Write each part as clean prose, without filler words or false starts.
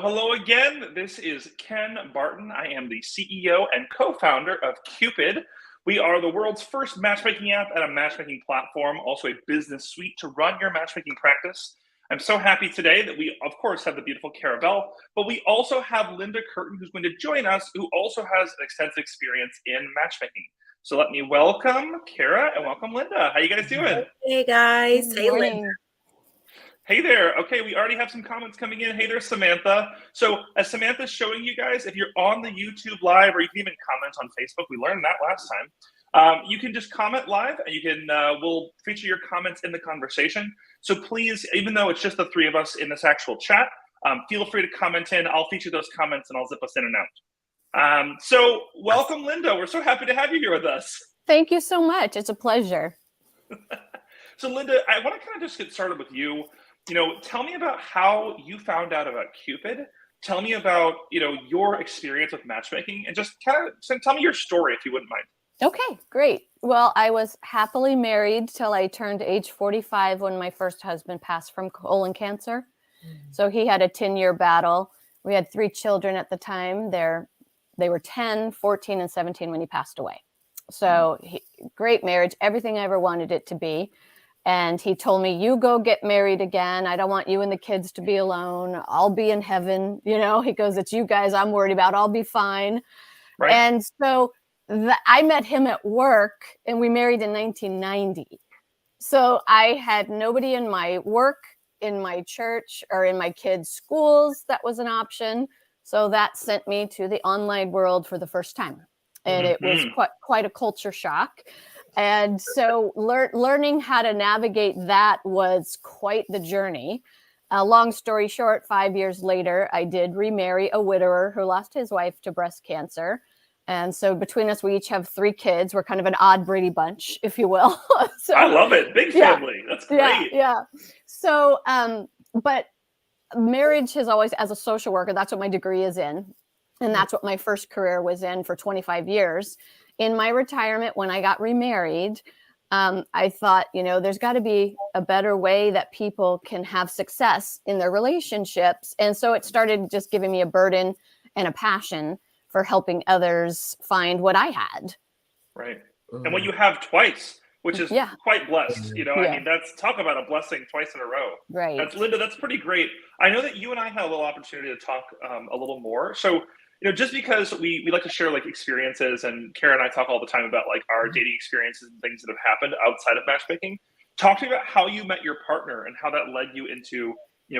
Hello again. This is Ken Barton. I am the CEO and co-founder of Cupid. We are the world's first matchmaking app and a matchmaking platform, also a business suite to run your matchmaking practice. I'm so happy today that we, of course, have the beautiful Carabelle, but we also have Linda Curtin, who's going to join us, who also has an extensive experience in matchmaking. So let me welcome Kara and welcome Linda. How you guys doing? Hey guys. Good Hey Linda. morning. Hey there. Okay, we already have some comments coming in. Hey there, Samantha. So as Samantha's showing you guys, if you're on the YouTube live, or you can even comment on Facebook, we learned that last time. You can just comment live, and you can we'll feature your comments in the conversation. So please, even though it's just the three of us in this actual chat, feel free to comment in. I'll feature those comments, and I'll zip us in and out. So welcome, Linda. We're so happy to have you here with us. Thank you so much. It's a pleasure. So Linda, I want to kind of just get started with you. Tell me about how you found out about Cupid. Tell me about, your experience with matchmaking, and just kind of tell me your story, if you wouldn't mind. Okay, great. Well, I was happily married till I turned age 45 when my first husband passed from colon cancer. So he had a 10-year battle. We had 3 children at the time. They were 10, 14, and 17 when he passed away. So great marriage, everything I ever wanted it to be. And he told me, you go get married again. I don't want you and the kids to be alone. I'll be in heaven. He goes, it's you guys I'm worried about. I'll be fine. Right. And so I met him at work, and we married in 1990. So I had nobody in my work, in my church, or in my kids' schools that was an option. So that sent me to the online world for the first time. And it was quite a culture shock. And so learning how to navigate that was quite the journey. Long story short, 5 years later, I did remarry a widower who lost his wife to breast cancer. And so between us, we each have 3 kids. We're kind of an odd Brady bunch, if you will. So, I love it. Big family. That's great. Yeah. So, but marriage has always, as a social worker, that's what my degree is in. And that's what my first career was in for 25 years. In my retirement, when I got remarried, I thought, there's got to be a better way that people can have success in their relationships. And so it started just giving me a burden and a passion for helping others find what I had. Right. And what you have twice, which is quite blessed. I mean, that's talk about a blessing twice in a row. Right. Linda, that's pretty great. I know that you and I had a little opportunity to talk a little more. So, just because we like to share experiences, and Kara and I talk all the time about our dating experiences and things that have happened outside of matchmaking. Talk to me about how you met your partner and how that led you into,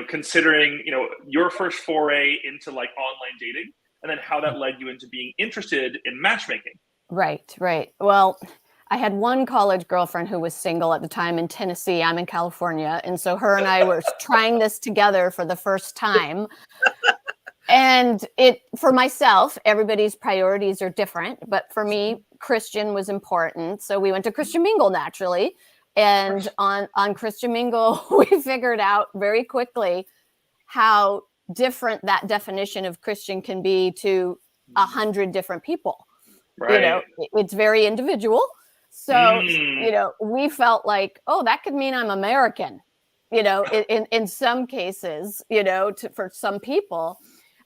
considering, your first foray into online dating, and then how that led you into being interested in matchmaking. Right. Well, I had one college girlfriend who was single at the time in Tennessee. I'm in California. And so her and I were trying this together for the first time. And for myself, everybody's priorities are different. But for me, Christian was important. So we went to Christian Mingle naturally. And on Christian Mingle, we figured out very quickly how different that definition of Christian can be to 100 different people. Right. It's very individual. So, we felt like, that could mean I'm American, in some cases, for some people.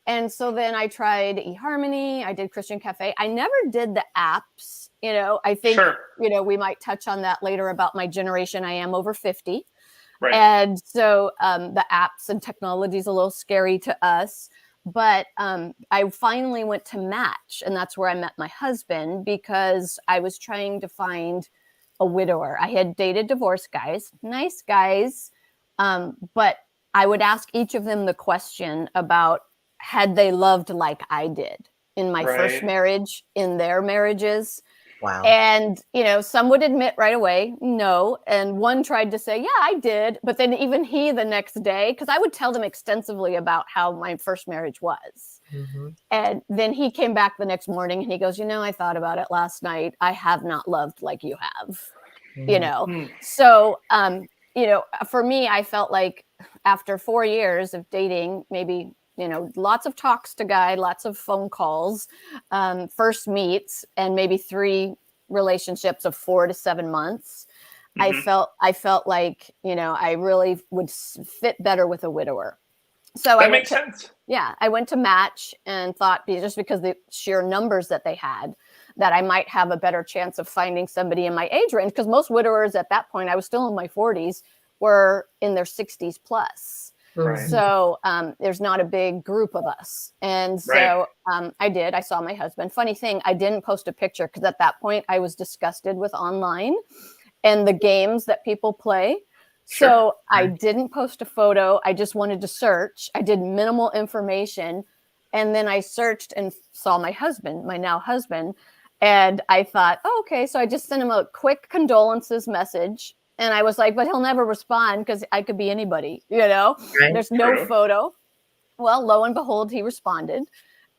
And so then I tried eHarmony. I did Christian Cafe. I never did the apps. I think, we might touch on that later about my generation. I am over 50. Right. And so the apps and technology is a little scary to us. But I finally went to Match, and that's where I met my husband, because I was trying to find a widower. I had dated divorced guys, nice guys, but I would ask each of them the question about had they loved like I did in my first marriage, in their marriages. Wow. And, some would admit right away, no. And one tried to say, yeah, I did. But then even he the next day, because I would tell them extensively about how my first marriage was. Mm-hmm. And then he came back the next morning and he goes, I thought about it last night. I have not loved like you have, So, for me, I felt like after 4 years of dating, maybe, lots of talks to guy, lots of phone calls, first meets, and maybe 3 relationships of 4 to 7 months. Mm-hmm. I felt like, I really would fit better with a widower. So that makes sense. Yeah, I went to Match and thought just because the sheer numbers that they had, that I might have a better chance of finding somebody in my age range, because most widowers at that point, I was still in my 40s, were in their 60s plus. Right. So there's not a big group of us. And so I saw my husband. Funny thing, I didn't post a picture because at that point I was disgusted with online and the games that people play. So I didn't post a photo. I just wanted to search. I did minimal information. And then I searched and saw my husband, my now husband. And I thought, oh, okay. So I just sent him a quick condolences message. And I was like, but he'll never respond because I could be anybody, you know? Right. There's no photo. Well, lo and behold, he responded.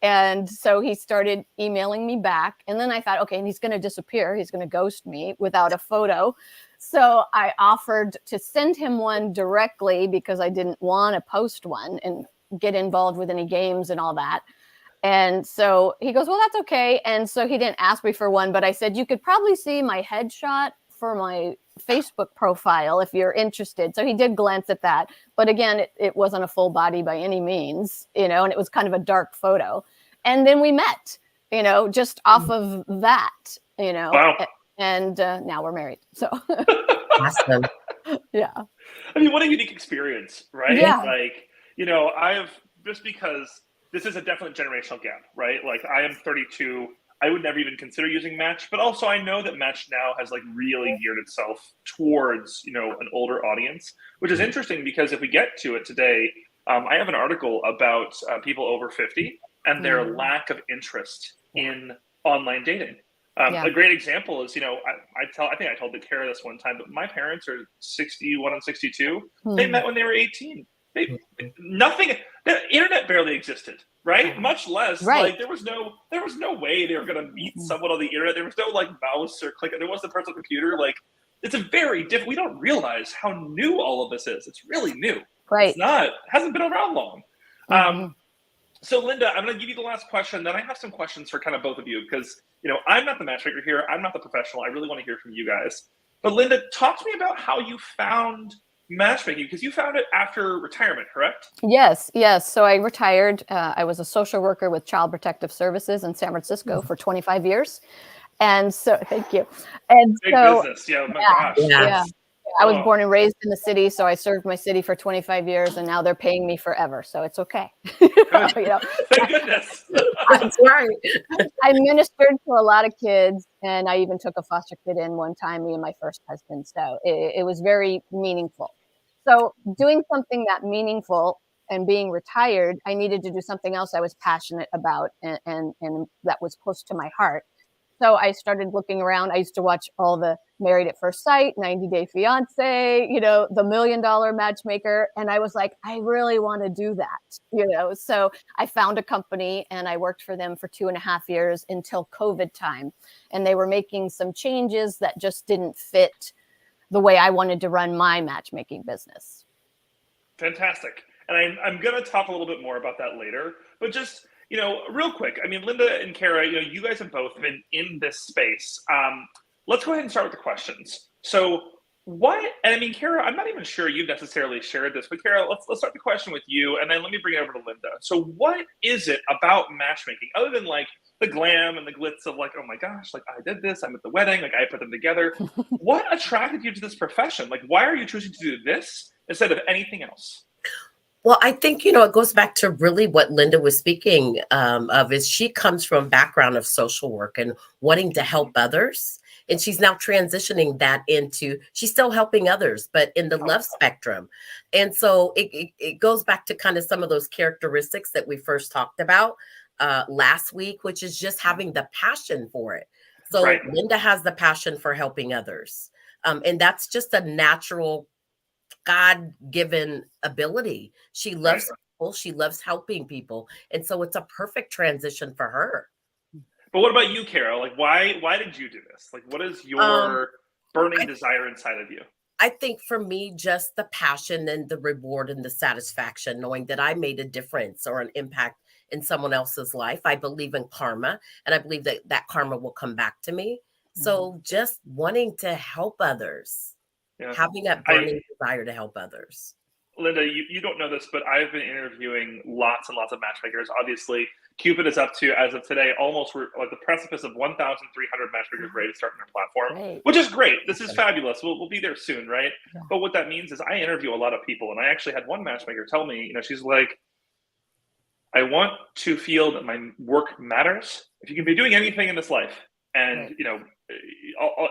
And so he started emailing me back. And then I thought, okay, and he's going to disappear. He's going to ghost me without a photo. So I offered to send him one directly because I didn't want to post one and get involved with any games and all that. And so he goes, well, that's okay. And so he didn't ask me for one, but I said, you could probably see my headshot for my Facebook profile if you're interested. So he did glance at that. But again, it wasn't a full body by any means, you know, and it was kind of a dark photo. And then we met, you know, just off of that, you know. Wow. And now we're married. So Awesome. yeah. I mean, what a unique experience, right? Yeah. Like, you know, just because this is a definite generational gap, right? Like, I am 32. I would never even consider using Match, but also I know that Match now has like really geared itself towards, you know, an older audience, which is interesting because if we get to it today, I have an article about people over 50 and their lack of interest in online dating. A great example is, you know, I think I told Kara this one time, but my parents are 61 and 62. They met when they were 18. The internet barely existed, right? Much less like there was no way they were going to meet someone on the internet. There was no like mouse or click. There wasn't a personal computer. Like, it's a very different. We don't realize how new all of this is. It's really new. Right. Hasn't been around long. So Linda, I'm going to give you the last question. Then I have some questions for kind of both of you because, you know, I'm not the matchmaker here. I'm not the professional. I really want to hear from you guys. But Linda, talk to me about how you found matchmaking, because you found it after retirement, correct? Yes. So I retired. I was a social worker with Child Protective Services in San Francisco for 25 years. And so, thank you. And Big so, business. Yeah, my gosh. Yeah. I was born and raised in the city, so I served my city for 25 years, and now they're paying me forever, so it's okay. You know, thank goodness. That's right. I ministered to a lot of kids, and I even took a foster kid in one time, me and my first husband. So it was very meaningful. So doing something that meaningful and being retired, I needed to do something else I was passionate about and that was close to my heart. So I started looking around. I used to watch all the Married at First Sight, 90 Day Fiance, you know, the $1 Million Matchmaker. And I was like, I really want to do that, you know. So I found a company and I worked for them for 2.5 years until COVID time. And they were making some changes that just didn't fit the way I wanted to run my matchmaking business. Fantastic. And I'm going to talk a little bit more about that later, but just, you know, real quick, I mean, Linda and Kara, you know, you guys have both been in this space. Let's go ahead and start with the questions. So and I mean, Kara, I'm not even sure you've necessarily shared this, but Kara, let's start the question with you, and then let me bring it over to Linda. So what is it about matchmaking, other than like the glam and the glitz of like, oh my gosh, like I did this, I'm at the wedding, like I put them together. What attracted you to this profession? Like, why are you choosing to do this instead of anything else? Well, I think, you know, it goes back to really what Linda was speaking of, is she comes from a background of social work and wanting to help others. And she's now transitioning that into, she's still helping others, but in the love spectrum. And so it goes back to kind of some of those characteristics that we first talked about last week, which is just having the passion for it. So Linda has the passion for helping others. And that's just a natural God-given ability. She loves people. She loves helping people. And so it's a perfect transition for her. But what about you, Carol? Like, why did you do this? Like, what is your burning desire inside of you? I think for me, just the passion and the reward and the satisfaction, knowing that I made a difference or an impact in someone else's life. I believe in karma, and I believe that that karma will come back to me. So just wanting to help others. Having that burning desire to help others. Linda, you don't know this, but I've been interviewing lots and lots of matchmakers. Obviously, Cupid is up to, as of today, almost we're at the precipice of 1,300 matchmakers ready to start on their platform, Great. which is great. This is fabulous. We'll be there soon, right? Yeah. But what that means is I interview a lot of people, and I actually had one matchmaker tell me, you know, she's like, I want to feel that my work matters. If you can be doing anything in this life, and Right. you know,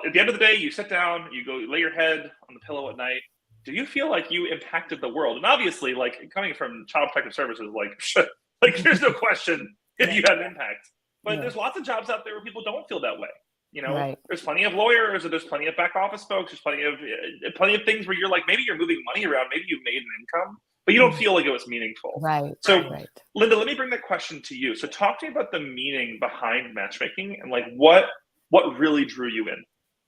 at the end of the day, you sit down, you go lay your head on the pillow at night. Do you feel like you impacted the world? And obviously, like coming from Child Protective Services, like there's no question if you had an impact. But there's lots of jobs out there where people don't feel that way. You know, Right. there's plenty of lawyers, or there's plenty of back office folks. There's plenty of things where you're like, maybe you're moving money around, maybe you've made an income, but you don't feel like it was meaningful. Right. So, right. Linda, let me bring that question to you. So, talk to me about the meaning behind matchmaking and like what really drew you in.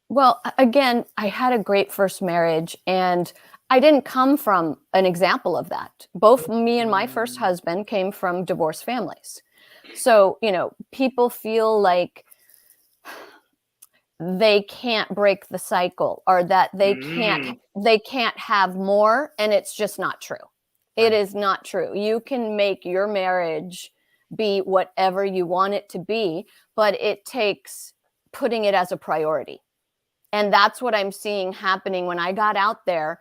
Well, again, I had a great first marriage, and I didn't come from an example of that. Both me and my first husband came from divorced families. So, you know, people feel like they can't break the cycle, or that they can't have more, and it's just not true. It is not true. You can make your marriage be whatever you want it to be, but it takes putting it as a priority. And that's what I'm seeing happening when I got out there,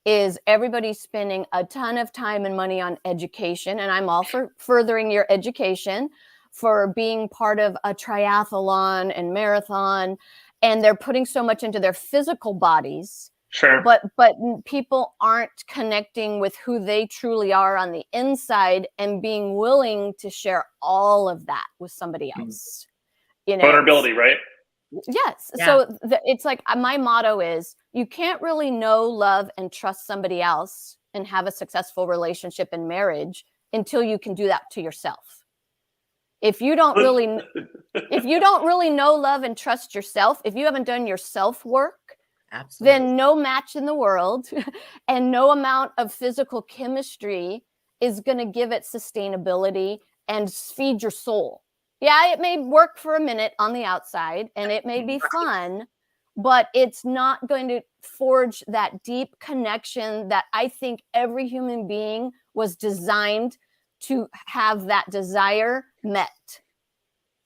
is everybody's spending a ton of time and money on education. And I'm all for furthering your education, for being part of a triathlon and marathon. And they're putting so much into their physical bodies. Sure. But people aren't connecting with who they truly are on the inside and being willing to share all of that with somebody else. You know, vulnerability, right? Yes. Yeah. So it's like my motto is, you can't really know, love, and trust somebody else and have a successful relationship and marriage until you can do that to yourself. If you don't really know, love, and trust yourself, if you haven't done your self work, Absolutely. then no match in the world and no amount of physical chemistry is going to give it sustainability and feed your soul. Yeah, it may work for a minute on the outside and it may be fun, but it's not going to forge that deep connection that I think every human being was designed to have that desire met.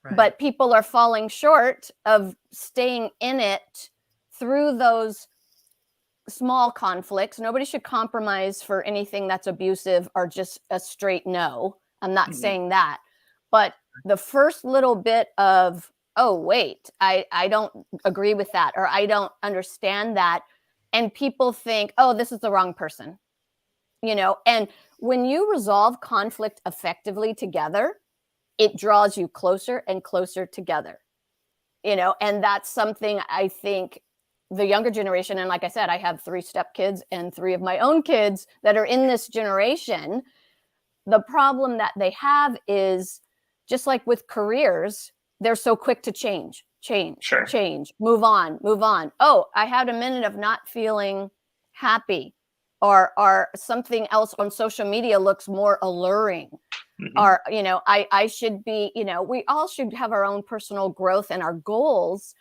Right. But people are falling short of staying in it through those small conflicts. Nobody should compromise for anything that's abusive or just a straight no. I'm not saying that. But the first little bit of, oh, wait, I don't agree with that, or I don't understand that. And people think, oh, this is the wrong person. You know, and when you resolve conflict effectively together, it draws you closer and closer together. You know, and that's something I think the younger generation, and like I said, I have 3 stepkids and 3 of my own kids that are in this generation. The problem that they have is, just like with careers, they're so quick to change, Sure. change, move on. Oh, I had a minute of not feeling happy, or something else on social media looks more alluring. Or, you know, I should be, you know, we all should have our own personal growth and our goals.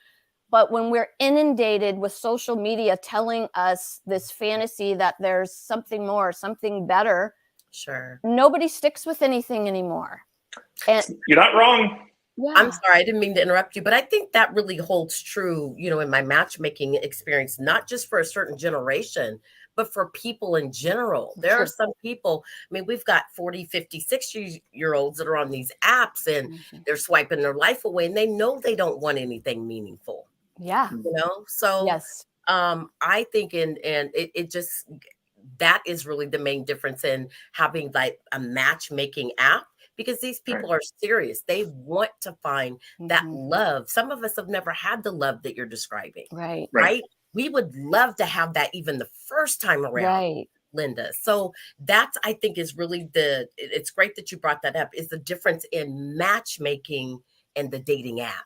But when we're inundated with social media telling us this fantasy that there's something more, something better, Sure. nobody sticks with anything anymore. And You're not wrong. yeah, I'm sorry, I didn't mean to interrupt you, but I think that really holds true, you know, in my matchmaking experience, not just for a certain generation, but for people in general. There are some people, I mean, we've got 40, 50, 60-year-olds that are on these apps and they're swiping their life away and they know they don't want anything meaningful. yeah, You know, so yes, I think it just, that is really the main difference in having like a matchmaking app, because these people are serious. They want to find that love. Some of us have never had the love that you're describing. Right? We would love to have that even the first time around, Linda. So that's, I think, is really it's great that you brought that up, is the difference in matchmaking and the dating app.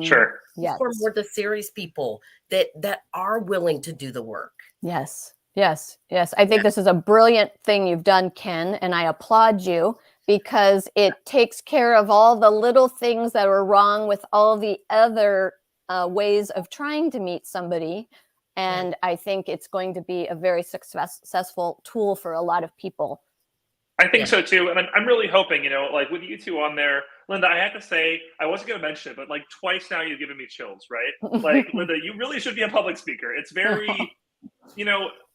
Sure. yes, For more the serious people that are willing to do the work. yes. I think this is a brilliant thing you've done, Ken, and I applaud you, because it takes care of all the little things that are wrong with all the other ways of trying to meet somebody. And I think it's going to be a very successful tool for a lot of people. I think so too. And I'm really hoping, like with you two on there, Linda, I have to say, I wasn't going to mention it, but like twice now you've given me chills, right? Like, Linda, you really should be a public speaker. It's very,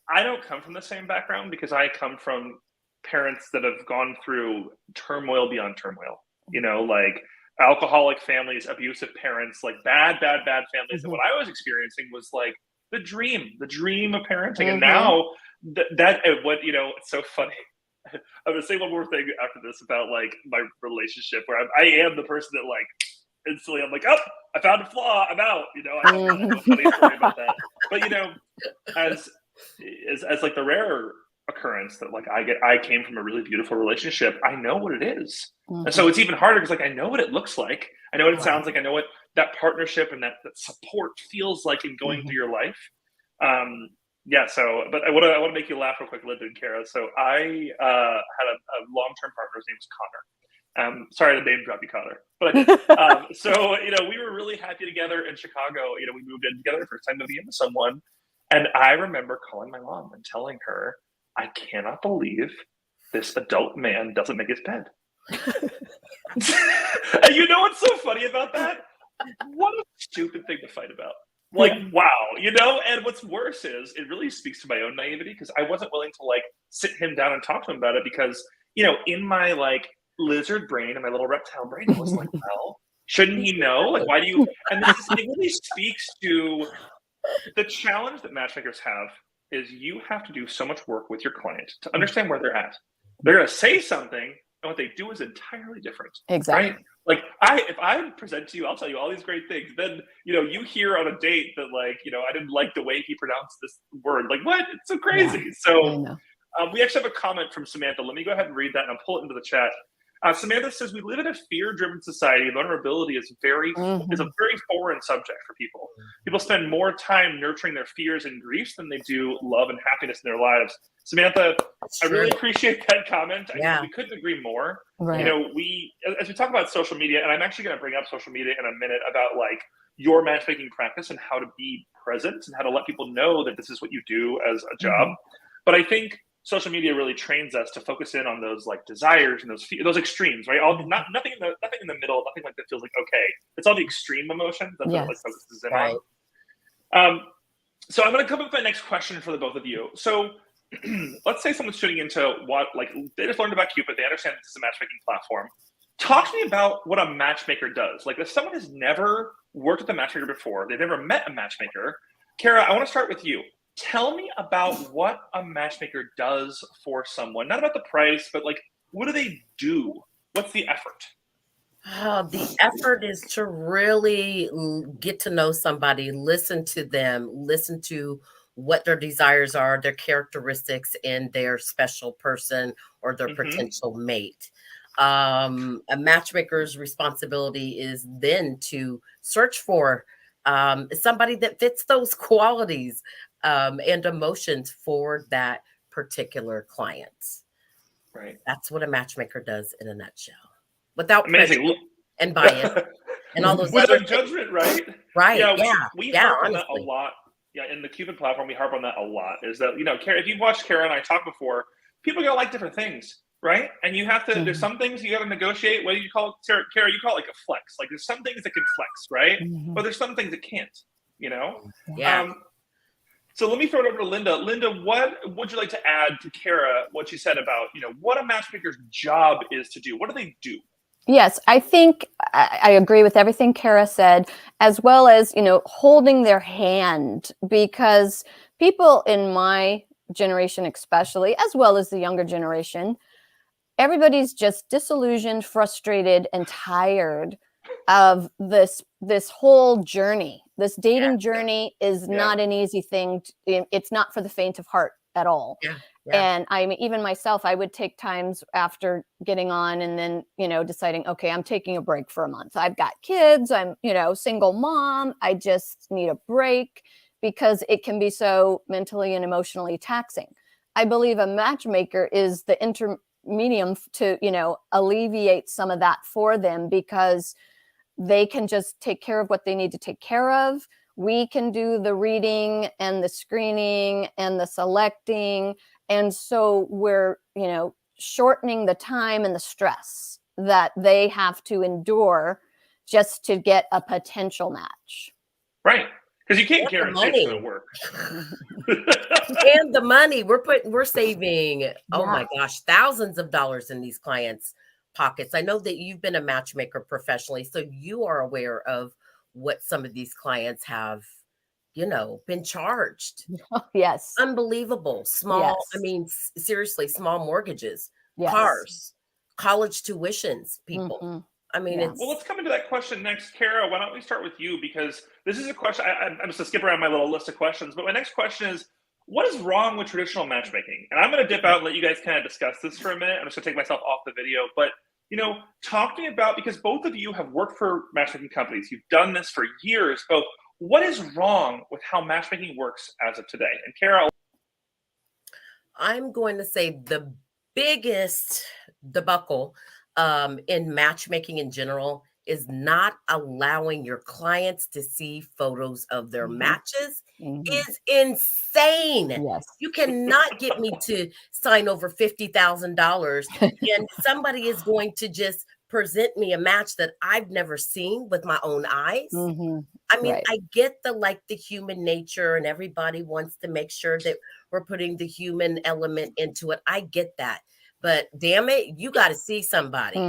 I don't come from the same background because I come from parents that have gone through turmoil beyond turmoil, like alcoholic families, abusive parents, like bad families. And what I was experiencing was like the dream of parenting. And now it's so funny. I'm gonna say one more thing after this about like my relationship where I am the person that like instantly I'm like, oh, I found a flaw, I'm out. I have a funny story about that. But as like the rare occurrence that like I came from a really beautiful relationship, I know what it is. And so it's even harder because like I know what it looks like, I know what it sounds like, I know what that partnership and that support feels like in going through your life. But I want to make you laugh real quick, Linda and Kara. So I had a long-term partner. His name was Connor. Sorry to name drop you, Connor, but I did. So we were really happy together in Chicago. We moved in together, first time moving in with someone, and I remember calling my mom and telling her, "I cannot believe this adult man doesn't make his bed." And what's so funny about that? What a stupid thing to fight about. Like, wow, and what's worse is it really speaks to my own naivety because I wasn't willing to like sit him down and talk to him about it because, in my like lizard brain and my little reptile brain, I was like, well, shouldn't he know? Like, why do you? And it really speaks to the challenge that matchmakers have is you have to do so much work with your client to understand where they're at. They're going to say something and what they do is entirely different. Exactly. Right? Like if I present to you, I'll tell you all these great things. Then, you hear on a date that like, I didn't like the way he pronounced this word. Like what? It's so crazy. Yeah, so we actually have a comment from Samantha. Let me go ahead and read that and I'll pull it into the chat. Samantha says, we live in a fear-driven society. Vulnerability is a very foreign subject for people. People spend more time nurturing their fears and griefs than they do love and happiness in their lives. Samantha, I really appreciate that comment. Yeah. We couldn't agree more. Right. As we talk about social media, and I'm actually going to bring up social media in a minute about like your matchmaking practice and how to be present and how to let people know that this is what you do as a job. But I think social media really trains us to focus in on those like desires and those extremes, right? Nothing in the middle, nothing like that feels like okay. It's all the extreme emotions that's what it like focuses in on. So I'm going to come up with my next question for the both of you. So let's say someone's tuning into what like they just learned about Cupid, they understand this is a matchmaking platform. Talk to me about what a matchmaker does. Like if someone has never worked with a matchmaker before, they've never met a matchmaker. Kara, I want to start with you. Tell me about what a matchmaker does for someone. Not about the price, but like, what do they do? What's the effort? The effort is to really get to know somebody, listen to them, listen to what their desires are, their characteristics, and their special person or their potential mate. A matchmaker's responsibility is then to search for somebody that fits those qualities and emotions for that particular client. Right. That's what a matchmaker does in a nutshell. Without amazing pressure and bias and all those with other no judgment, right? Right. We harp on that a lot. Yeah, in the Cupid platform, we harp on that a lot. Is that Kara, if you've watched Kara and I talk before, people are gonna like different things, right? And you have to. There's some things you got to negotiate. What do you call it, Kara? You call it like a flex. Like there's some things that can flex, right? But there's some things that can't. Yeah. So let me throw it over to Linda. Linda, what would you like to add to Kara, what she said about, what a matchmaker's job is to do? What do they do? Yes, I think I agree with everything Kara said, as well as, holding their hand, because people in my generation, especially, as well as the younger generation, everybody's just disillusioned, frustrated, and tired of this whole journey. This dating journey is not an easy thing. It's not for the faint of heart at all. Yeah. And I mean, even myself, I would take times after getting on and then, deciding, okay, I'm taking a break for a month. I've got kids. I'm, single mom. I just need a break because it can be so mentally and emotionally taxing. I believe a matchmaker is the intermedium to, alleviate some of that for them, because they can just take care of what they need to take care of We can do the reading and the screening and the selecting. And so we're, shortening the time and the stress that they have to endure just to get a potential match. Right. Because you can't And the guarantee it's going money. to work. And the money we're saving, oh my gosh, thousands of dollars in these clients' pockets. I know that you've been a matchmaker professionally, so you are aware of what some of these clients have, been charged. Yes. Unbelievable. Small, I Yes. mean, seriously, small mortgages, Yes. cars, college tuitions, people. Mhm. I mean, Yeah. it's Well, let's come into that question next. Kara, why don't we start with you? Because this is a question, I'm just going to skip around my little list of questions, but my next question is, what is wrong with traditional matchmaking? And I'm going to dip out and let you guys kind of discuss this for a minute. I'm just going to take myself off the video. But, talk to me about, because both of you have worked for matchmaking companies. You've done this for years, both. What is wrong with how matchmaking works as of today? And Kara, I'm going to say the biggest debacle in matchmaking in general is not allowing your clients to see photos of their matches is insane. Yes. You cannot get me to sign over $50,000 and somebody is going to just present me a match that I've never seen with my own eyes. I mean, Right. I get the human nature and everybody wants to make sure that we're putting the human element into it. I get that. But damn it, you got to see somebody.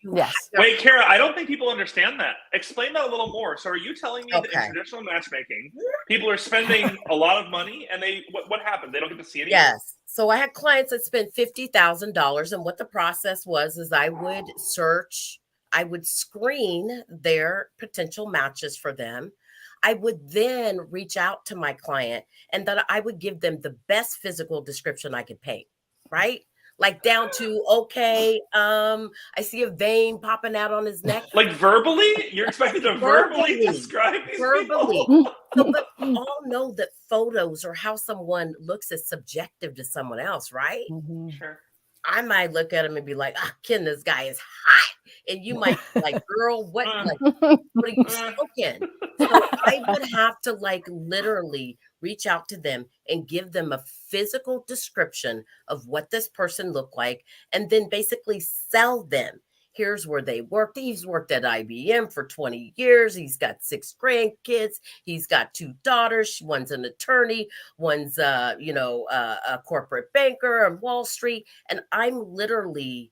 Yes. wait, Kara, I don't think people understand that. Explain that a little more. So are you telling me that in traditional matchmaking, people are spending a lot of money and what happened? They don't get to see anything? Yes. So I had clients that spent $50,000, and what the process was is I would screen their potential matches for them. I would then reach out to my client and that I would give them the best physical description I could paint, right? Like down to, okay, I see a vein popping out on his neck. Like verbally? You're expected to verbally describe these people? So, but we all know that photos or how someone looks is subjective to someone else, right? Sure. I might look at him and be like, Ken, this guy is hot. And you might be like, girl, what are you smoking? So I would have to literally reach out to them and give them a physical description of what this person looked like, and then basically sell them. Here's where they worked. He's worked at IBM for 20 years. He's got 6 grandkids. He's got 2 daughters. One's an attorney. One's, a corporate banker on Wall Street. And I'm literally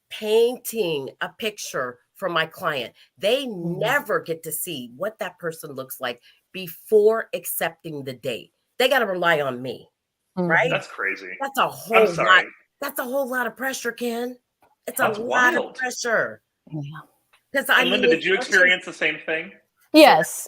painting a picture for my client. They never get to see what that person looks like before accepting the date. They got to rely on me, right? That's crazy. That's a whole I'm sorry. lot. That's a whole lot of pressure, Ken. It's That's a lot wild. of pressure. Yeah. Because And Linda, did you experience the same thing? Yes.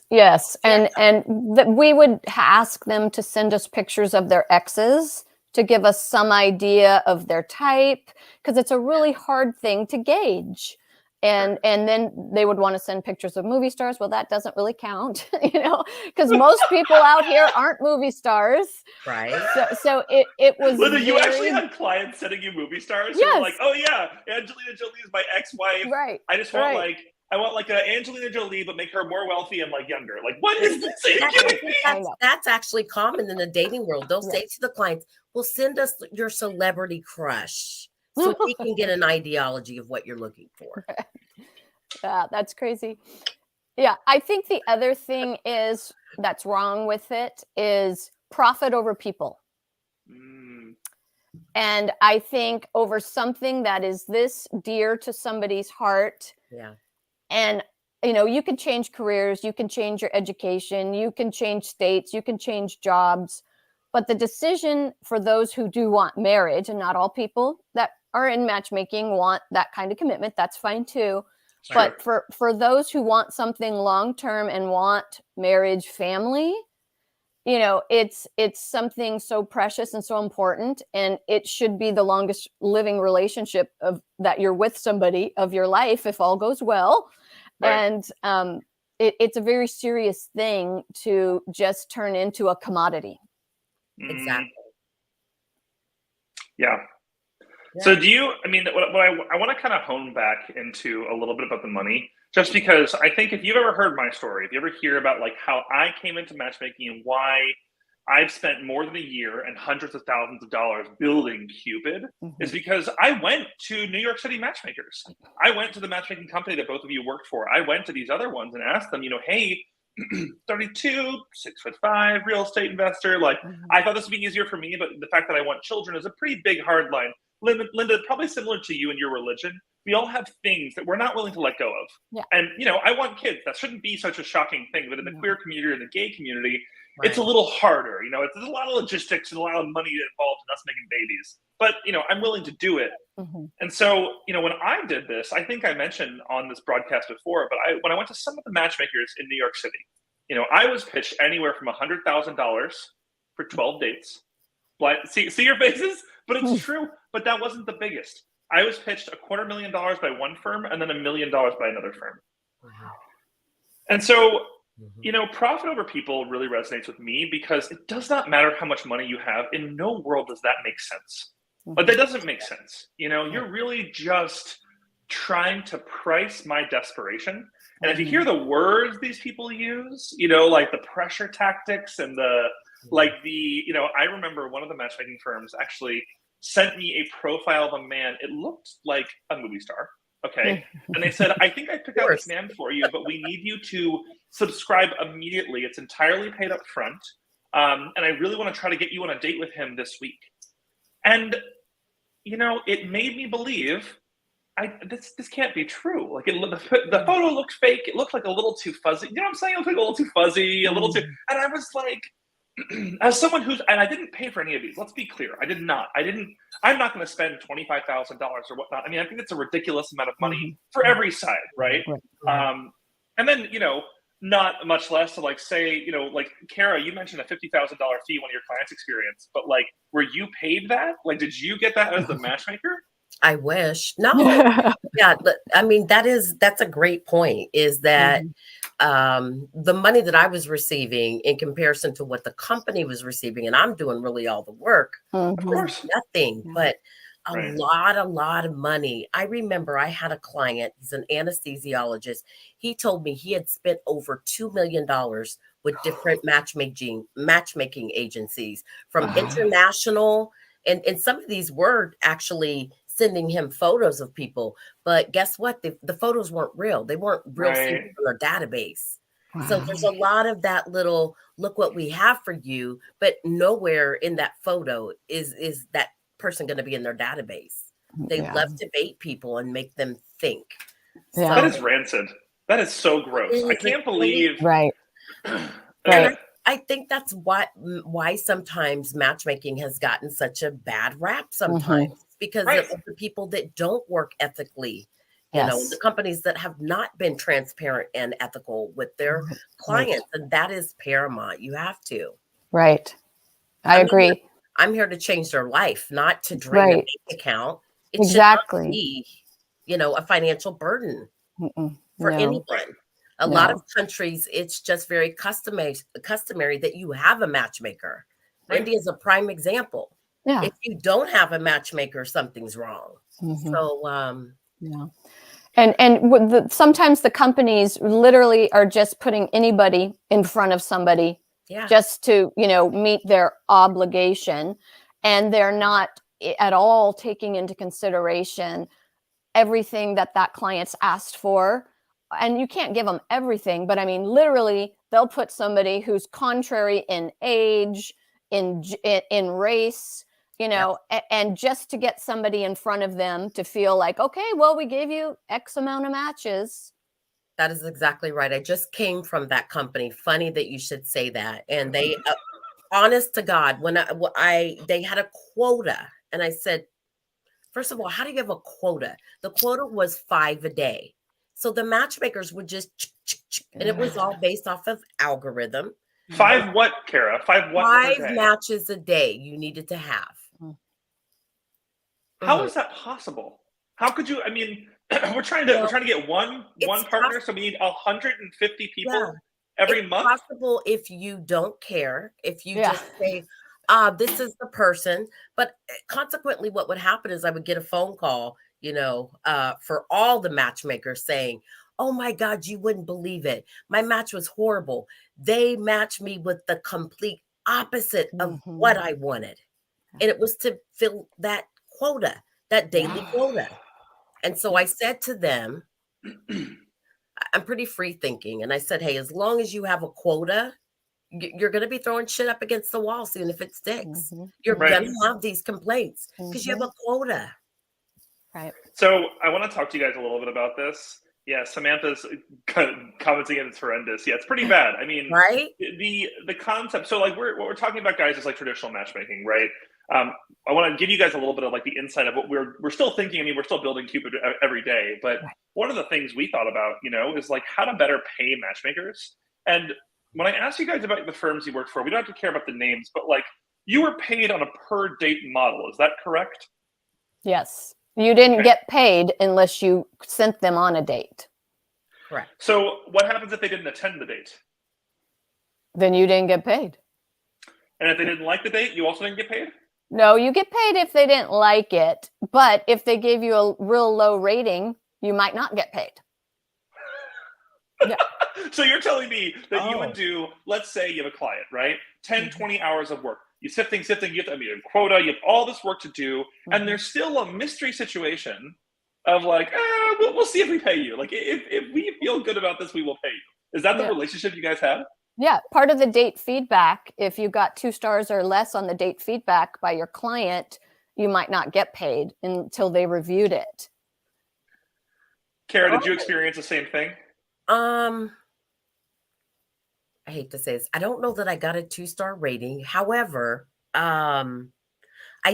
And we would ask them to send us pictures of their exes to give us some idea of their type, because it's a really hard thing to gauge. And then they would want to send pictures of movie stars. Well, that doesn't really count, because most people out here aren't movie stars. Right. So it was. Linda, you actually had clients sending you movie stars who were like, "Oh yeah, Angelina Jolie is my ex-wife. Right. I just want I want a Angelina Jolie, but make her more wealthy and younger." Like, what is this? Are you kidding me? That's actually common in the dating world. They'll say to the clients, "Well, send us your celebrity crush so we can get an ideology of what you're looking for." Yeah, that's crazy. Yeah, I think the other thing is that's wrong with it is profit over people. And I think over something that is this dear to somebody's heart. Yeah. And, you can change careers, you can change your education, you can change states, you can change jobs. But the decision for those who do want marriage, and not all people that are in matchmaking want that kind of commitment, that's fine too. Sure. But for those who want something long-term and want marriage, family, it's something so precious and so important, and it should be the longest living relationship that you're with somebody of your life if all goes well. Right. And it's a very serious thing to just turn into a commodity. Exactly. Yeah. So do you, I mean, what I want to kind of hone back into a little bit about the money, just because I think if you've ever heard my story, if you ever hear about like how I came into matchmaking and why I've spent more than a year and hundreds of thousands of dollars building Cupid, is because I went to New York City matchmakers. I went to the matchmaking company that both of you worked for. I went to these other ones and asked them, you know, hey, 32, 6'5", real estate investor. Like, I thought this would be easier for me, but the fact that I want children is a pretty big hard line. Linda, probably similar to you and your religion, we all have things that we're not willing to let go of. Yeah. And, you know, I want kids. That shouldn't be such a shocking thing. But in the queer community or the gay community, it's a little harder. You know, there's a lot of logistics and a lot of money involved in us making babies. But, you know, I'm willing to do it. And so, you know, when I did this, I think I mentioned on this broadcast before, but when I went to some of the matchmakers in New York City, you know, I was pitched anywhere from $100,000 for 12 dates. See your faces? But it's true. But that wasn't the biggest. I was pitched $250,000 by one firm and then $1 million by another firm. Wow. And so, you know, profit over people really resonates with me because it does not matter how much money you have. In no world does that make sense. But that doesn't make sense. You know, you're really just trying to price my desperation. And if you hear the words these people use, you know, like the pressure tactics and you know, I remember one of the matchmaking firms actually sent me a profile of a man. It looked like a movie star. Okay. And they said, I think I picked out this man for you, but we need you to subscribe immediately. It's entirely paid up front. And I really want to try to get you on a date with him this week. And, you know, it made me believe this can't be true. Like the photo looked fake. It looked like a little too fuzzy. You know what I'm saying? It looked like a little too fuzzy, a little too, and I was like, as someone and I didn't pay for any of these. Let's be clear. I did not. I'm not going to spend $25,000 or whatnot. I mean, I think it's a ridiculous amount of money for every side, right? And then, you know, not much less to like say, you know, like Kara, you mentioned a $50,000 fee one of your clients experience, but like, were you paid that? Like, did you get that as the matchmaker? I wish. No. Yeah. I mean, that's a great point, is that the money that I was receiving in comparison to what the company was receiving, and I'm doing really all the work, of course, nothing, but a lot of money. I remember I had a client, he's an anesthesiologist. He told me he had spent over $2 million with different matchmaking agencies from international, and some of these were actually sending him photos of people, but guess what? The photos weren't real. They weren't real from their database. So there's a lot of that little, look what we have for you, but nowhere in that photo is that person going to be in their database. They love to bait people and make them think. So, that is rancid. That is so gross. I can't believe. I think that's why sometimes matchmaking has gotten such a bad rap sometimes, because of the people that don't work ethically, you know, the companies that have not been transparent and ethical with their clients. And that is paramount. You have to. Right. I agree. I'm here to change their life, not to drain a bank account. It should not be, you know, a financial burden for anyone. A lot of countries, it's just very customary that you have a matchmaker. India is a prime example. If you don't have a matchmaker, something's wrong. So, and sometimes the companies literally are just putting anybody in front of somebody just to, you know, meet their obligation, and they're not at all taking into consideration everything that client's asked for. And you can't give them everything, but I mean, literally, they'll put somebody who's contrary in age, in race, you know, and just to get somebody in front of them to feel like, okay, well, we gave you X amount of matches. That is exactly right. I just came from that company. Funny that you should say that. And they, honest to God, when they had a quota, and I said, first of all, how do you have a quota? The quota was 5 a day. So the matchmakers would just, and it was all based off of algorithm. 5 what, Kara? 5 what? 5 matches a day you needed to have. How is that possible? How could you? I mean, we're trying to get one partner, so we need 150 people every month. It's possible if you don't care. If you just say, this is the person. But consequently, what would happen is I would get a phone call, for all the matchmakers saying, oh my God, you wouldn't believe it. My match was horrible. They matched me with the complete opposite of what I wanted. And it was to fill that quota, that daily quota. And so I said to them, I'm pretty free thinking. And I said, hey, as long as you have a quota, you're going to be throwing shit up against the wall, seeing if it sticks. You're going to have these complaints because you have a quota. Right. So I want to talk to you guys a little bit about this. Yeah, Samantha's commenting and it's horrendous. Yeah, it's pretty bad. I mean, right? The concept. So like what we're talking about, guys, is like traditional matchmaking, right? I want to give you guys a little bit of like the insight of what we're still thinking. I mean, we're still building Cupid every day, but one of the things we thought about, is like how to better pay matchmakers. And when I asked you guys about the firms you worked for, we don't have to care about the names, but like you were paid on a per date model. Is that correct? Yes. You didn't get paid unless you sent them on a date. Correct. So what happens if they didn't attend the date? Then you didn't get paid. And if they didn't like the date, you also didn't get paid? No, you get paid if they didn't like it. But if they gave you a real low rating, you might not get paid. Yeah. So you're telling me that you would do, let's say you have a client, right? 10, 20 hours of work. You sifting, you have a quota, you have all this work to do, and there's still a mystery situation of like, we'll see if we pay you. Like, if we feel good about this, we will pay you. Is that the relationship you guys have? Yeah, part of the date feedback, if you got 2 stars or less on the date feedback by your client, you might not get paid until they reviewed it. Kara, did you experience the same thing? I hate to say this. I don't know that I got a 2-star rating. However, I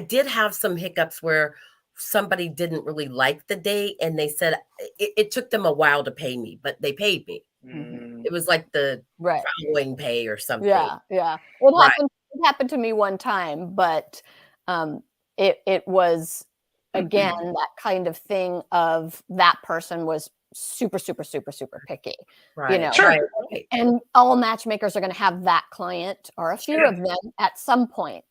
did have some hiccups where somebody didn't really like the date and they said it took them a while to pay me, but they paid me. It was like the following pay or something. Yeah. It happened to me one time, but it was, again, that kind of thing of that person was super, super, super, super picky. Right. Sure. And all matchmakers are going to have that client or a few of them at some point.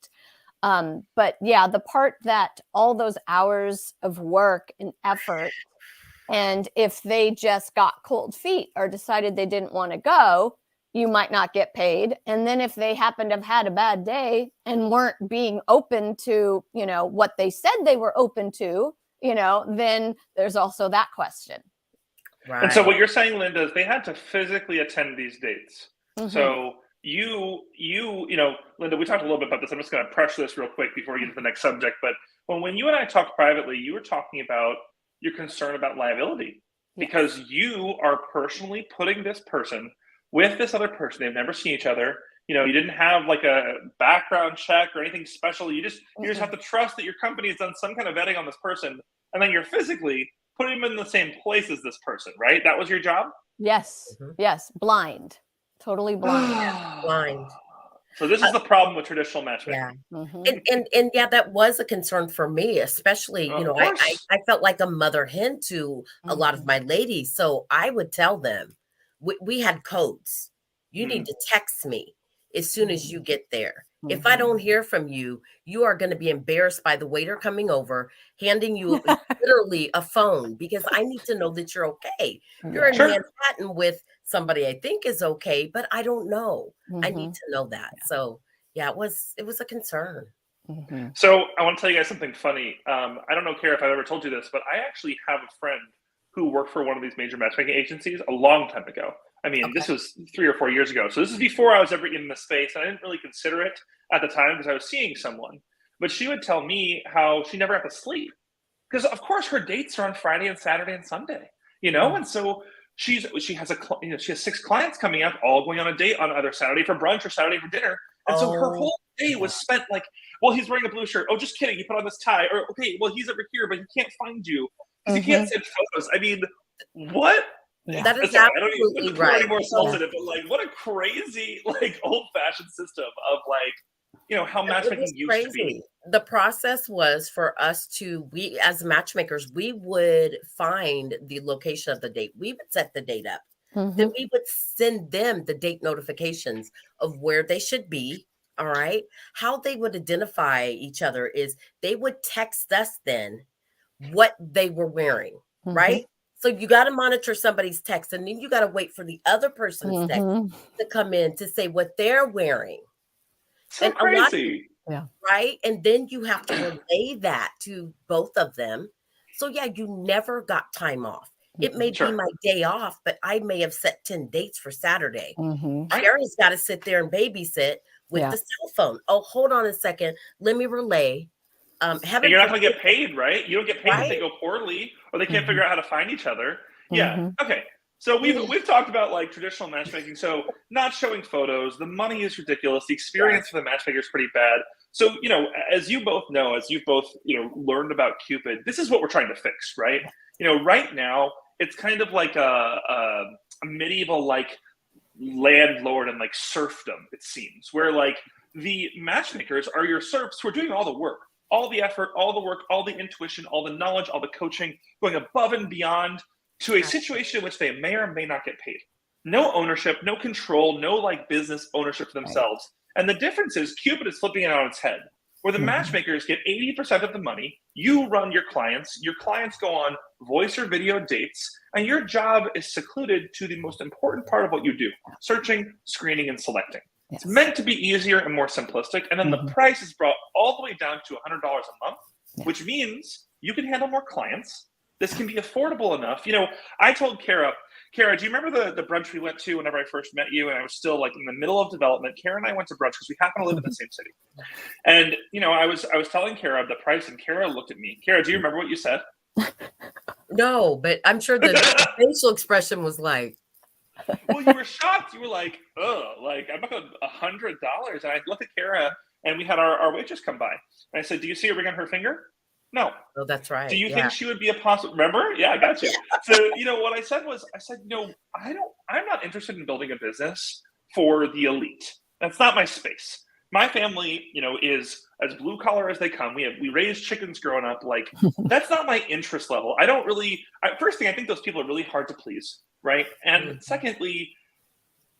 But yeah, the part that all those hours of work and effort, and if they just got cold feet or decided they didn't want to go, you might not get paid. And then if they happen to have had a bad day and weren't being open to, what they said they were open to, then there's also that question. Right. And so what you're saying, Linda, is they had to physically attend these dates. So you, Linda, we talked a little bit about this. I'm just going to pressure this real quick before we get to the next subject. But when you and I talked privately, you were talking about your concern about liability because you are personally putting this person with this other person. They've never seen each other. You didn't have like a background check or anything special. You just have to trust that your company has done some kind of vetting on this person. And then you're physically putting them in the same place as this person, right? That was your job? Yes. Yes. Blind. Totally blind. Blind. So this is the problem with traditional matchmaking. And yeah, that was a concern for me, especially, I felt like a mother hen to a lot of my ladies. So I would tell them, we had codes. You need to text me as soon as you get there. If I don't hear from you, you are going to be embarrassed by the waiter coming over, handing you literally a phone because I need to know that you're okay. You're in Manhattan with somebody I think is okay, but I don't know. I need to know that. So yeah, it was a concern. So I want to tell you guys something funny. I don't know, Kara, if I've ever told you this, but I actually have a friend who worked for one of these major matchmaking agencies a long time ago. I mean, this was 3 or 4 years ago. So this is before I was ever in the space. And I didn't really consider it at the time because I was seeing someone. But she would tell me how she never got to sleep. Because, of course, her dates are on Friday and Saturday and Sunday, And so she has 6 clients coming up, all going on a date on either Saturday for brunch or Saturday for dinner. And so her whole day was spent like, well, he's wearing a blue shirt. Oh, just kidding. He put on this tie. Or, okay, well, he's over here, but he can't find you because he can't send photos. I mean, what? That is I don't even absolutely right. Any more sensitive, but like, what a crazy, like, old-fashioned system of like, how matchmaking used to be. The process was for us we as matchmakers, we would find the location of the date. We would set the date up. Then we would send them the date notifications of where they should be, All right. How they would identify each other is they would text us then what they were wearing, Mhm. right? So you got to monitor somebody's text, and then you got to wait for the other person's text Mhm. to come in to say what they're wearing. So And a lot, crazy. Yeah. right? And then you have to relay that to both of them. So yeah, you never got time off. It may be Sure. my day off, but I may have set 10 dates for Saturday. Mhm. Right. Kara's got to sit there and babysit with Yeah. the cell phone. Oh, hold on a second. Let me relay. And Heaven you're not going to forbid, get paid, right? You don't get paid if they right? go poorly or they can't Mhm. figure out how to find each other. Yeah. Mhm. Okay. So Yeah. we've talked about like traditional matchmaking. So not showing photos, the money is ridiculous. The experience for the matchmaker is pretty bad. So as you both know, as you've both learned about Cupid, this is what we're trying to fix, right? Right now it's kind of like a medieval like landlord and like serfdom, it seems, where like the matchmakers are your serfs who are doing all the work, all the effort, all the work, all the intuition, all the knowledge, all the coaching, going above and beyond to a situation in which they may or may not get paid. No ownership, no control, no like business ownership for Right. themselves. And the difference is Cupid is flipping it on its head, where the Mhm. matchmakers get 80% of the money. You run your clients go on voice or video dates, and your job is secluded to the most important part of what you do: searching, screening, and selecting. Yes. It's meant to be easier and more simplistic, and then the Mhm. price is brought all the way down to $100 a month, Yeah. which means you can handle more clients. This can be affordable enough. I told Kara, do you remember the brunch we went to whenever I first met you and I was still like in the middle of development? Kara and I went to brunch because we happen to live in the same city. And I was telling Kara the price, and Kara looked at me. Kara, do you remember what you said? No, but I'm sure the facial expression was like, Well, you were shocked. You were like, "Ugh, like I'm not going $100." And I looked at Kara, and we had our waitress come by, and I said, "Do you see a ring on her finger?" No. oh, that's right. Do you Yeah. think she would be a possible? Remember? Yeah, I got you. So what I said was, I'm not interested in building a business for the elite. That's not my space. My family, is as blue collar as they come. We raised chickens growing up. Like that's not my interest level. I don't really. First thing, I think those people are really hard to please, right? And Mhm. secondly,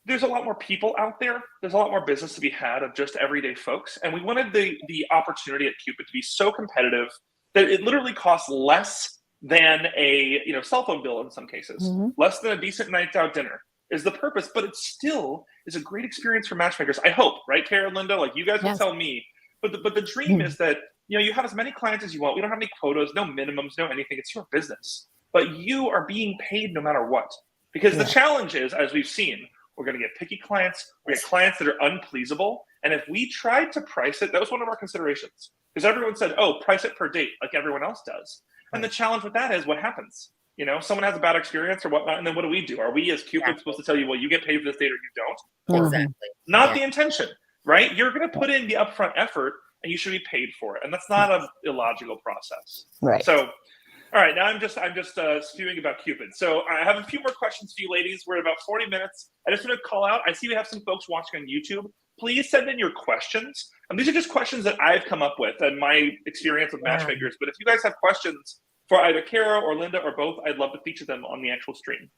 there's a lot more people out there. There's a lot more business to be had of just everyday folks. And we wanted the opportunity at Cupid to be so competitive that it literally costs less than a cell phone bill in some cases, Mhm. less than a decent night out dinner is the purpose, but it still is a great experience for matchmakers. I hope, right, Kara and Linda? Like you guys will Yes. tell me. But the dream is that you have as many clients as you want. We don't have any quotas, no minimums, no anything. It's your business. But you are being paid no matter what. Because the Yeah. challenge is, as we've seen, we're going to get picky clients. We get clients that are unpleasable. And if we tried to price it, that was one of our considerations. Because everyone said, oh, price it per date like everyone else does. And the challenge with that is what happens? Someone has a bad experience or whatnot, and then what do? Are we as Cupid supposed to tell you, well, you get paid for this date or you don't? Or Exactly. not Yeah. the intention, right? You're going to put in the upfront effort and you should be paid for it. And that's not an illogical process. Right. So, all right, now I'm just spewing about Cupid. So I have a few more questions for you ladies. We're at about 40 minutes. I just want to call out. I see we have some folks watching on YouTube. Please send in your questions. And these are just questions that I've come up with and my experience with matchmakers. But if you guys have questions for either Kara or Linda or both, I'd love to feature them on the actual stream.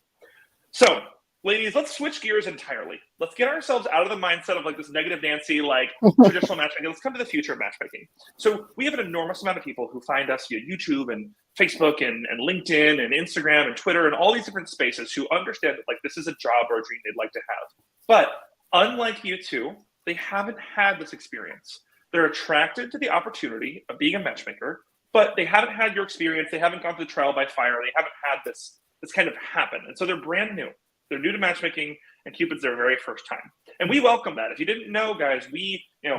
So, ladies, let's switch gears entirely. Let's get ourselves out of the mindset of like this negative Nancy, like traditional matchmaking. Let's come to the future of matchmaking. So we have an enormous amount of people who find us via YouTube and Facebook and LinkedIn and Instagram and Twitter and all these different spaces who understand that like this is a job or a dream they'd like to have. But unlike you two, they haven't had this experience. They're attracted to the opportunity of being a matchmaker, but they haven't had your experience. They haven't gone through trial by fire. They haven't had this kind of happen. And so they're brand new. They're new to matchmaking, and Cupid's their very first time. And we welcome that. If you didn't know, guys,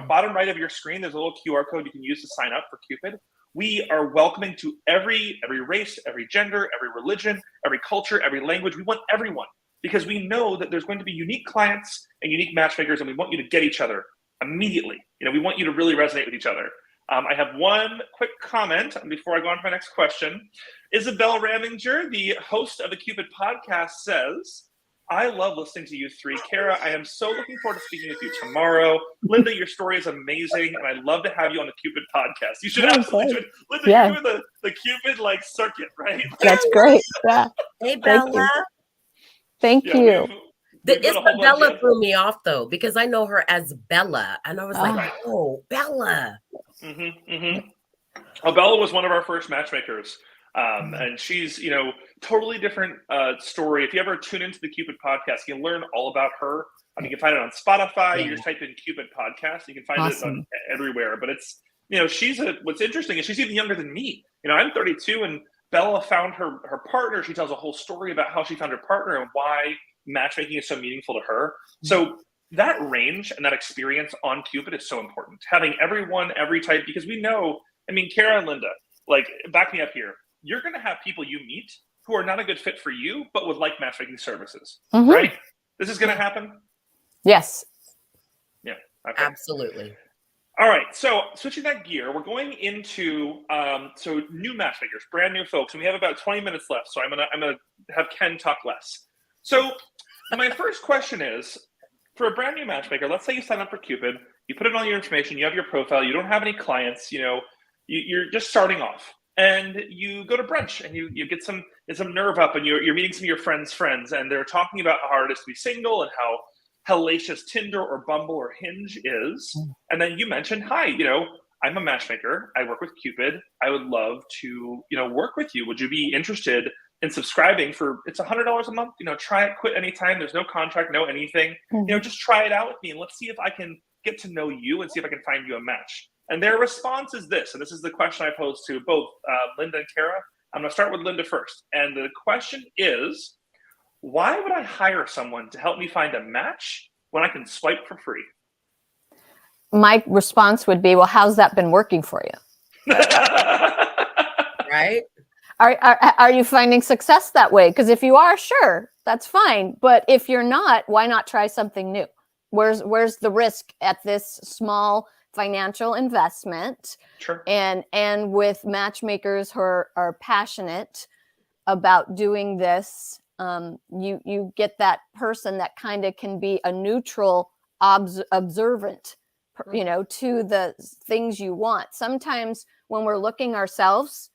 bottom right of your screen, there's a little QR code you can use to sign up for Cupid. We are welcoming to every race, every gender, every religion, every culture, every language. We want everyone because we know that there's going to be unique clients and unique matchmakers, and we want you to get each other immediately. We want you to really resonate with each other. I have one quick comment before I go on to my next question. Isabel Raminger, the host of the Cupid podcast, says, I love listening to you three. Kara, I am so looking forward to speaking with you tomorrow. Linda, your story is amazing, and I'd love to have you on the Cupid podcast. You should absolutely do it. Linda, you're doing the Cupid circuit, right? That's great. Yeah. Hey, Bella. Thank you. We've The got a whole bunch Isabella of threw me off though, because I know her as Bella, and I was like, Right. "Oh, Bella." Well, Bella was one of our first matchmakers. And she's, totally different story. If you ever tune into the Cupid podcast, you can learn all about her. You can find it on Spotify. Yeah. You just type in Cupid podcast. You can find Awesome. it on everywhere. But it's, what's interesting is she's even younger than me. I'm 32, and Bella found her partner. She tells a whole story about how she found her partner and why matchmaking is so meaningful to her. So that range and that experience on Cupid is so important. Having everyone, every type, because we know, Kara and Linda, like, back me up here. You're going to have people you meet who are not a good fit for you, but would like matchmaking services, right? This is going to happen? Yes. Yeah. Okay. Absolutely. All right. So switching that gear, we're going into so new matchmakers, brand new folks, and we have about 20 minutes left. So I'm gonna have Ken talk less. So my first question is, for a brand new matchmaker, let's say you sign up for Cupid, you put in all your information, you have your profile, you don't have any clients, you're just starting off. And you go to brunch and you get some nerve up, and you're meeting some of your friends, and they're talking about how hard it is to be single and how hellacious Tinder or Bumble or Hinge is. And then you mentioned, hi, I'm a matchmaker. I work with Cupid. I would love to, work with you. Would you be interested in subscribing for, it's $100 a month, try it, quit anytime. There's no contract, no anything, just try it out with me. And let's see if I can get to know you and see if I can find you a match. And their response is this, and this is the question I posed to both Linda and Kara. I'm going to start with Linda first. And the question is, why would I hire someone to help me find a match when I can swipe for free? My response would be, well, how's that been working for you? Right? Are you finding success that way? Because if you are, sure, that's fine. But if you're not, why not try something new? Where's the risk at this small financial investment? Sure. And with matchmakers who are passionate about doing this, you get that person that kind of can be a neutral observant, to the things you want. Sometimes when we're looking ourselves,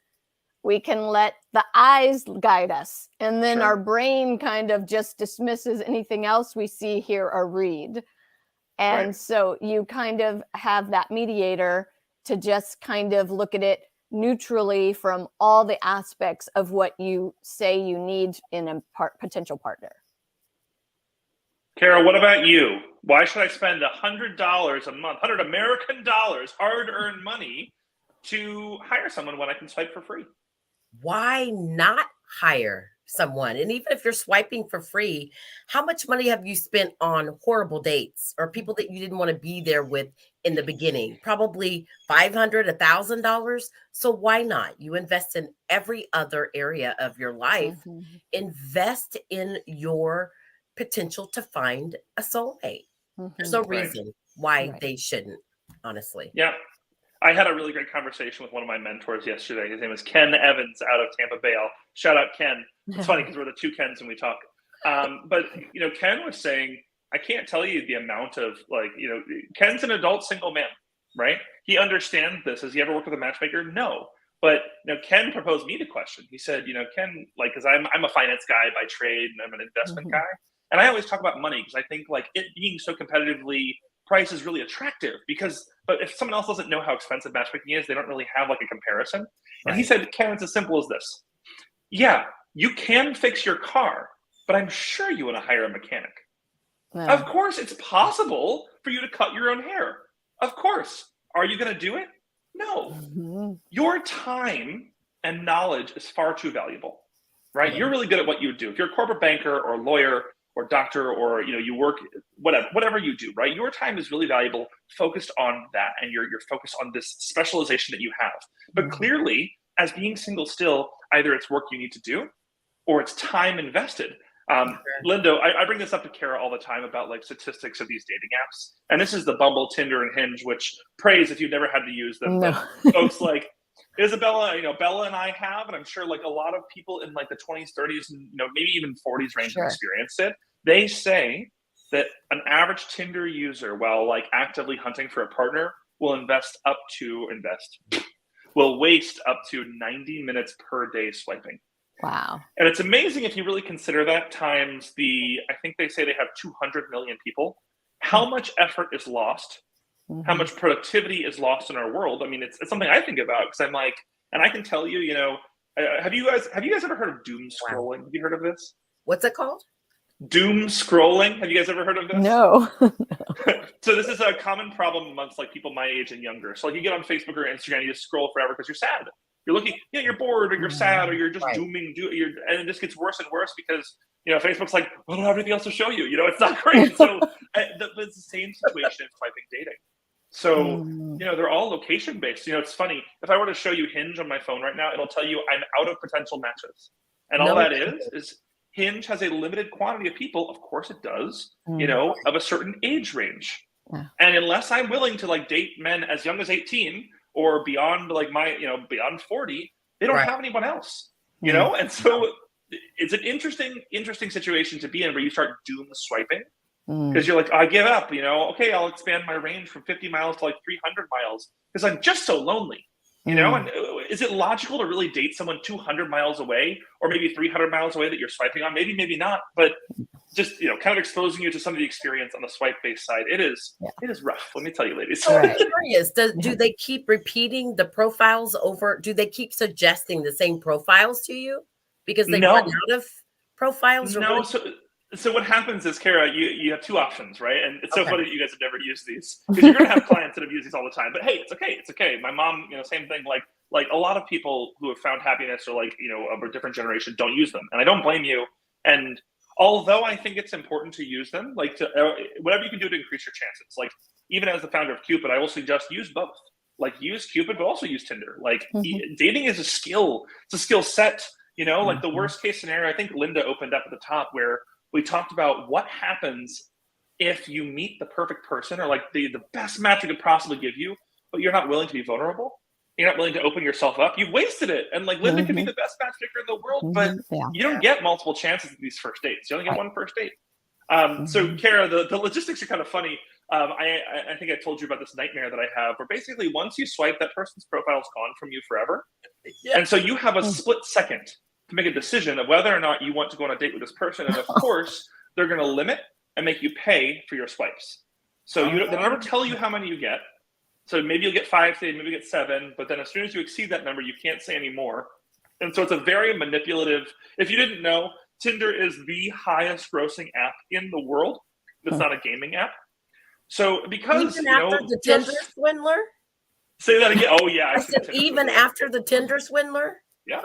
we can let the eyes guide us, and then our brain kind of just dismisses anything else we see, hear, or read. And so you kind of have that mediator to just kind of look at it neutrally from all the aspects of what you say you need in a potential partner. Kara, what about you? Why should I spend $100 a month, 100 American dollars, hard-earned money, to hire someone when I can swipe for free? Why not hire someone? And even if you're swiping for free, how much money have you spent on horrible dates or people that you didn't want to be there with in the beginning? Probably $500, $1,000. So why not? You invest in every other area of your life. Invest in your potential to find a soulmate. There's no reason why they shouldn't, honestly. Yeah. I had a really great conversation with one of my mentors yesterday. His name is Ken Evans out of Tampa Bay. Shout out Ken. It's funny because we're the two Kens when we talk. But Ken was saying, I can't tell you the amount of Ken's an adult single man, right? He understands this. Has he ever worked with a matchmaker? No. But Ken proposed me the question. He said, Ken, because I'm a finance guy by trade and I'm an investment guy, and I always talk about money because I think it being so competitively priced is really attractive but if someone else doesn't know how expensive matchmaking is, they don't really have a comparison. And he said, Ken, it's as simple as this. Yeah, you can fix your car, but I'm sure you want to hire a mechanic. Of course, it's possible for you to cut your own hair. Of course. Are you going to do it? No. Your time and knowledge is far too valuable, right? You're really good at what you do. If you're a corporate banker or lawyer or doctor, or you work, whatever you do, right? Your time is really valuable, focused on that, and you're focused on this specialization that you have. But clearly, as being single still, either it's work you need to do, or it's time invested. Linda, I bring this up to Kara all the time about statistics of these dating apps, and this is the Bumble, Tinder, and Hinge, which praise if you've never had to use them. No. But folks like Isabella, Bella and I have, and I'm sure a lot of people in the 20s, 30s, and maybe even 40s range have experienced it. They say that an average Tinder user, while actively hunting for a partner, will waste up to 90 minutes per day swiping. Wow. And it's amazing if you really consider that times I think they say they have 200 million people, how much effort is lost, how much productivity is lost in our world. I mean, it's something I think about because I'm like, and I can tell you, have you guys ever heard of doom scrolling? Have you heard of this? What's it called? Doom scrolling. Have you guys ever heard of this? No. So this is a common problem amongst like people my age and younger. So like you get on Facebook or Instagram, you just scroll forever because you're sad. You're looking, you're bored or you're sad or you're just dooming, and it just gets worse and worse because Facebook's like, I don't have anything else to show you. It's not great. So it's the same situation in swiping dating. So they're all location based. It's funny. If I were to show you Hinge on my phone right now, it'll tell you I'm out of potential matches, and all that is Hinge has a limited quantity of people. Of course it does. Of a certain age range, and unless I'm willing to like date men as young as 18 or beyond like beyond 40, they don't have anyone else. And so it's an interesting situation to be in where you start doom swiping. Because you're like, I give up, okay, I'll expand my range from 50 miles to like 300 miles because I'm just so lonely, and is it logical to really date someone 200 miles away or maybe 300 miles away that you're swiping on? Maybe not, but just, kind of exposing you to some of the experience on the swipe-based side. It is rough. Let me tell you, ladies. So I'm curious, do they keep repeating the profiles over? Do they keep suggesting the same profiles to you because they run out of profiles? No, so what happens is, Kara, you have two options, right? And it's so funny that you guys have never used these because you're going to have clients that have used these all the time. But hey, it's okay. It's okay. My mom, same thing. Like a lot of people who have found happiness or like, of a different generation don't use them. And I don't blame you. And although I think it's important to use them, like whatever you can do to increase your chances. Like even as the founder of Cupid, I will suggest use both. Like use Cupid, but also use Tinder. Like dating is a skill. It's a skill set. Like the worst case scenario, I think Linda opened up at the top where we talked about what happens if you meet the perfect person or like the best match we could possibly give you, but you're not willing to be vulnerable. You're not willing to open yourself up. You've wasted it. And like Linda could be the best matchmaker in the world, but you don't get multiple chances at these first dates. You only get one first date. So Kara, the logistics are kind of funny. I think I told you about this nightmare that I have where basically once you swipe, that person's profile is gone from you forever. And so you have a split second to make a decision of whether or not you want to go on a date with this person. And of course, they're going to limit and make you pay for your swipes. So they'll never tell you how many you get. So maybe you'll get 5 today, maybe you get 7. But then as soon as you exceed that number, you can't say any more. And so it's a very manipulative. If you didn't know, Tinder is the highest grossing app in the world. It's not a gaming app. So because even after the Tinder swindler? Say that again. Oh yeah. I said even after the Tinder swindler? Yeah.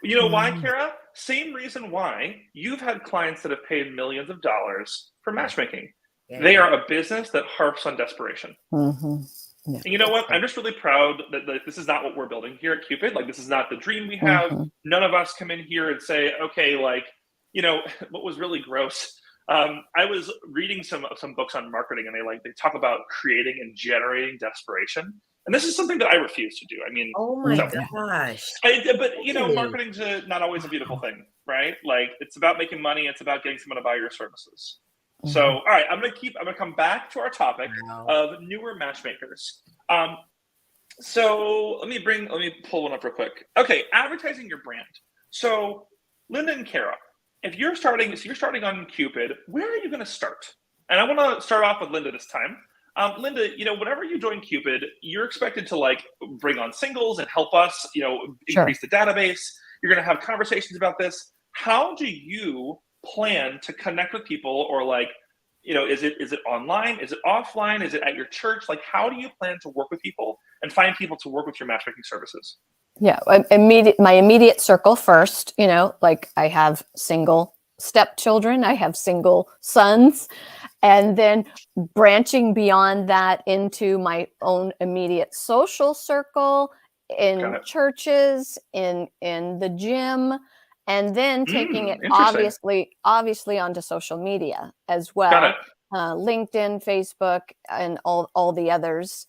You know why, Kara? Same reason why you've had clients that have paid millions of dollars for matchmaking. Yeah. They are a business that harps on desperation. Yeah. And you know what? I'm just really proud that this is not what we're building here at Cupid. Like, this is not the dream we have. None of us come in here and say, okay, like, what was really gross. I was reading some books on marketing, and they talk about creating and generating desperation. And this is something that I refuse to do. I mean, oh my gosh. But marketing's not always a beautiful thing, right? Like, it's about making money. It's about getting someone to buy your services. So, all right, I'm gonna come back to our topic of newer matchmakers. So let me pull one up real quick. Okay, advertising your brand. So Linda and Kara, if you're starting on Cupid, where are you going to start? And I want to start off with Linda this time. Linda, whenever you join Cupid, you're expected to like bring on singles and help us, increase the database. You're going to have conversations about this. How do you plan to connect with people, or like, is it online? Is it offline? Is it at your church? Like, how do you plan to work with people and find people to work with your matchmaking services? Yeah, my immediate circle first, like I have single stepchildren, I have single sons, and then branching beyond that into my own immediate social circle, in churches, in the gym, and then taking it obviously onto social media as well, LinkedIn, Facebook, and all the others,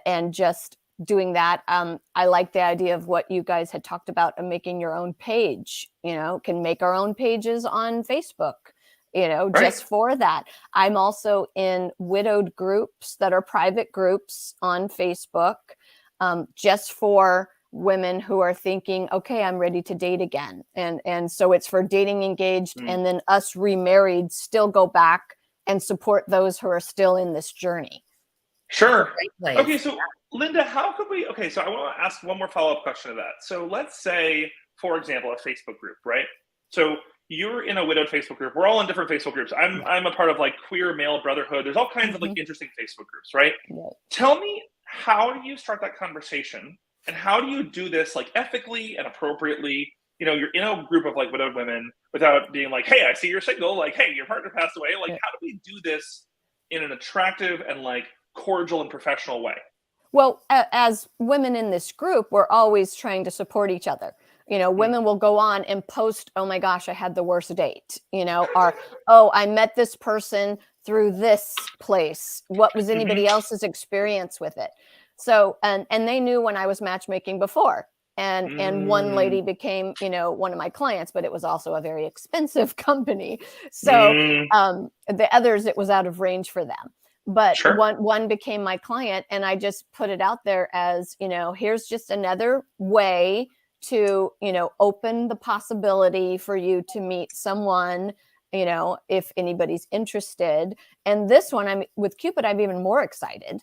and just doing that. I like the idea of what you guys had talked about of making your own page. Can make our own pages on Facebook, just for that. I'm also in widowed groups that are private groups on Facebook, just for women who are thinking, okay, I'm ready to date again. And so it's for dating engaged, and then us remarried still go back and support those who are still in this journey. Sure. Great place. Okay, so Linda, how could we, okay, so I want to ask one more follow-up question to that. So let's say, for example, a Facebook group, right? So you're in a widowed Facebook group. We're all in different Facebook groups. I'm a part of like Queer Male Brotherhood. There's all kinds of like interesting Facebook groups, right? Tell me, how do you start that conversation, and how do you do this like ethically and appropriately? You know, you're in a group of like widowed women without being like, hey, I see you're single. Like, hey, your partner passed away. Like, how do we do this in an attractive and like cordial and professional way? Well, as women in this group, we're always trying to support each other. You know, women will go on and post, oh my gosh, I had the worst date, you know, or, oh, I met this person through this place. What was anybody else's experience with it? So, and they knew when I was matchmaking before. And one lady became, you know, one of my clients, but it was also a very expensive company. So the others, it was out of range for them. But one became my client, and I just put it out there as, you know, here's just another way to, you know, open the possibility for you to meet someone, you know, if anybody's interested. And this one, I'm with Cupid, I'm even more excited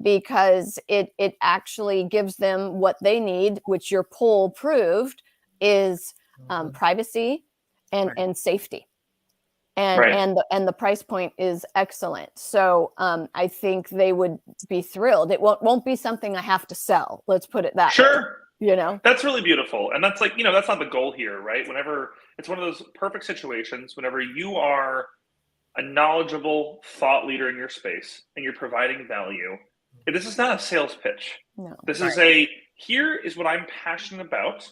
because it actually gives them what they need, which your poll proved is privacy and safety. And the price point is excellent. So I think they would be thrilled. It won't be something I have to sell. Let's put it that way. You know, that's really beautiful. And that's like, you know, that's not the goal here, right? Whenever it's one of those perfect situations, whenever you are a knowledgeable thought leader in your space and you're providing value, this is not a sales pitch. No. This is here is what I'm passionate about.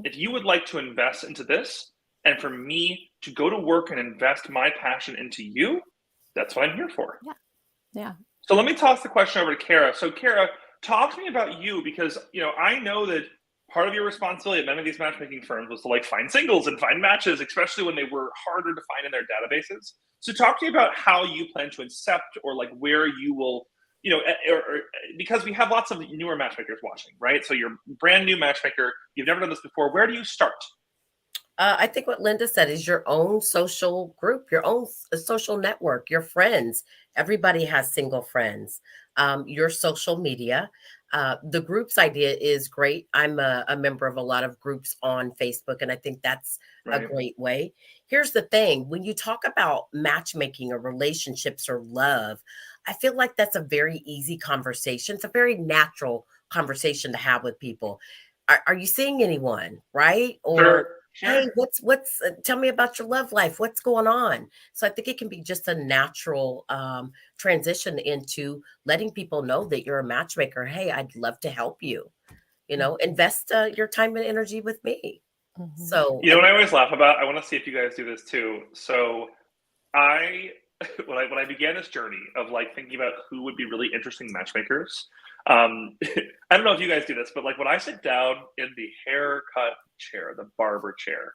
If you would like to invest into this, and for me to go to work and invest my passion into you, that's what I'm here for. Yeah. So let me toss the question over to Kara. So Kara, talk to me about you, because, you know, I know that part of your responsibility at many of these matchmaking firms was to like find singles and find matches, especially when they were harder to find in their databases. So talk to me about how you plan to incept, or like where you will, you know, or because we have lots of newer matchmakers watching, right? So you're a brand new matchmaker. You've never done this before. Where do you start? I think what Linda said is your own social group, your own social network, your friends. Everybody has single friends. Your social media. The groups idea is great. I'm a member of a lot of groups on Facebook, and I think that's a great way. Here's the thing. When you talk about matchmaking or relationships or love, I feel like that's a very easy conversation. It's a very natural conversation to have with people. Are you seeing anyone, right? Or hey, what's tell me about your love life. What's going on? So I think it can be just a natural transition into letting people know that you're a matchmaker. Hey, I'd love to help you. You know, invest your time and energy with me. So you know what I always laugh about? I want to see if you guys do this too. So when I began this journey of like thinking about who would be really interesting matchmakers, I don't know if you guys do this, but like when I sit down in the haircut chair, the barber chair,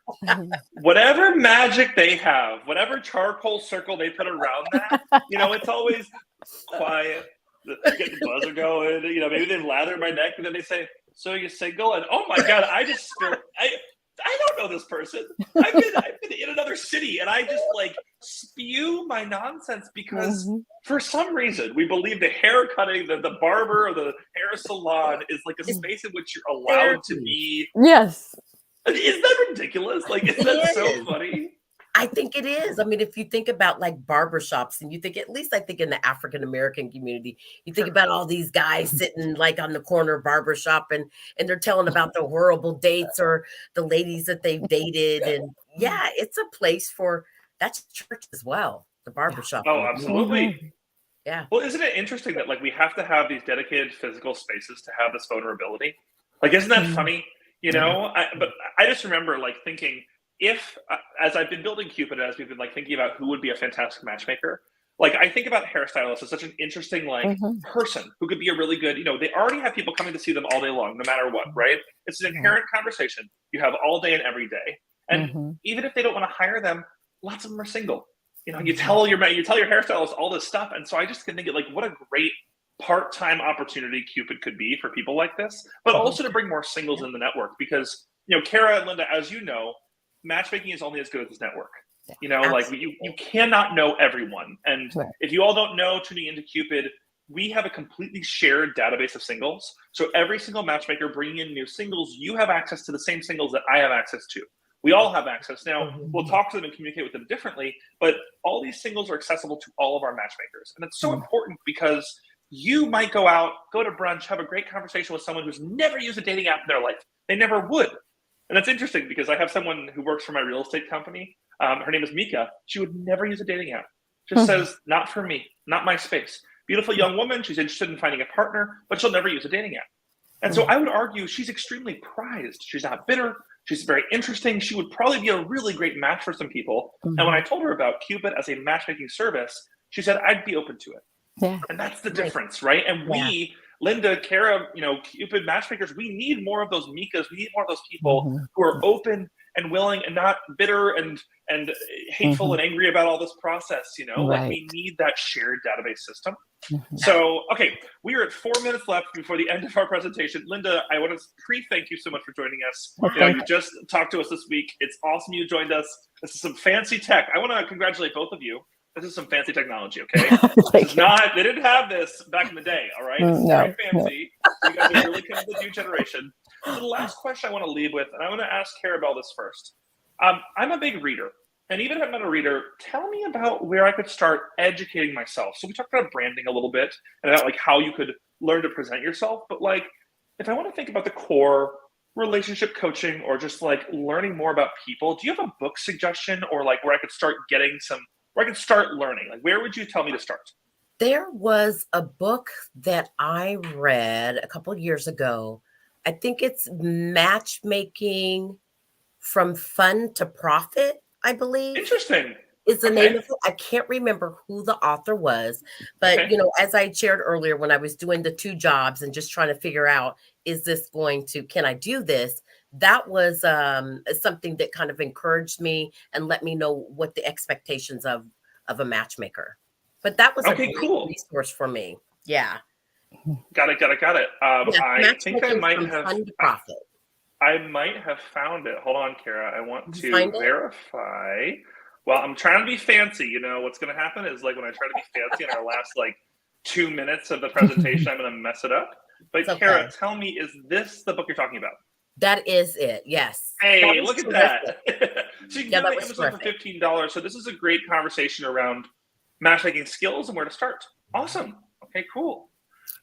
whatever magic they have, whatever charcoal circle they put around that, you know, it's always quiet, get the buzzer going, you know, maybe they lather my neck and then they say, so you're single? And oh my God, I just spilled, I don't know this person. I've been in another city, and I just like spew my nonsense because for some reason we believe the hair cutting, the barber or the hair salon is like a space in which you're allowed to be. Yes. Isn't that ridiculous? Like, isn't that so funny? I think it is. I mean, if you think about like barbershops, and you think, at least I think in the African American community, you think about all these guys sitting like on the corner barbershop and they're telling about the horrible dates or the ladies that they've dated. And yeah, it's a place for, that's church as well, the barbershop. Oh, absolutely. Yeah. Well, isn't it interesting that like we have to have these dedicated physical spaces to have this vulnerability? Like, isn't that funny? You know, but I just remember like thinking, if as I've been building Cupid, as we've been like thinking about who would be a fantastic matchmaker, like I think about hairstylists as such an interesting like person who could be a really good, you know, they already have people coming to see them all day long, no matter what, right? It's an inherent conversation you have all day and every day. And even if they don't want to hire them, lots of them are single. You know, you tell your hairstylist all this stuff. And so I just can think of like, what a great part-time opportunity Cupid could be for people like this, but also to bring more singles in the network because, Kara and Linda, as you know, matchmaking is only as good as its network. Like you cannot know everyone. And if you all don't know, tuning into Cupid, we have a completely shared database of singles. So every single matchmaker bringing in new singles, you have access to the same singles that I have access to. We all have access. Now, we'll talk to them and communicate with them differently, but all these singles are accessible to all of our matchmakers. And it's so important because you might go out, go to brunch, have a great conversation with someone who's never used a dating app in their life. They never would. And that's interesting because I have someone who works for my real estate company. Her name is Mika. She would never use a dating app. Just says, not for me, not my space. Beautiful young woman. She's interested in finding a partner, but she'll never use a dating app. And so I would argue she's extremely prized. She's not bitter. She's very interesting. She would probably be a really great match for some people. And when I told her about Cupid as a matchmaking service, she said, I'd be open to it. Yeah. And that's the difference, right? And we, Linda, Kara, Kupid Matchmakers, we need more of those Mikas. We need more of those people who are open and willing and not bitter and hateful and angry about all this process, Like we need that shared database system. So, okay, we are at 4 minutes left before the end of our presentation. Linda, I want to thank you so much for joining us. You just talked to us this week. It's awesome you joined us. This is some fancy tech. I want to congratulate both of you. This is some fancy technology, okay? This is not, they didn't have this back in the day, all right? It's very fancy. You guys are really kind of the new generation. So the last question I want to leave with, and I want to ask Carabelle this first. I'm a big reader. And even if I'm not a reader, tell me about where I could start educating myself. So we talked about branding a little bit and about like how you could learn to present yourself. But like, if I want to think about the core relationship coaching or just like learning more about people, do you have a book suggestion or like where I could start getting where I could start learning? Like, where would you tell me to start? There was a book that I read a couple of years ago. I think it's Matchmaking from Fun to Profit, I believe. Interesting. Is the name of it. I can't remember who the author was, but as I shared earlier, when I was doing the 2 jobs and just trying to figure out, can I do this? That was something that kind of encouraged me and let me know what the expectations of a matchmaker. But that was a great resource for me. Yeah. Got it. I think I might have Fun to Profit. I might have found it. Hold on, Kara. I want to verify. Well, I'm trying to be fancy. What's going to happen is like when I try to be fancy in our last 2 minutes of the presentation, I'm going to mess it up. But Kara, tell me, is this the book you're talking about? That is it. Yes. Hey, look at that. So you can get it on Amazon for $15. So this is a great conversation around matchmaking skills and where to start. Awesome. Okay, cool.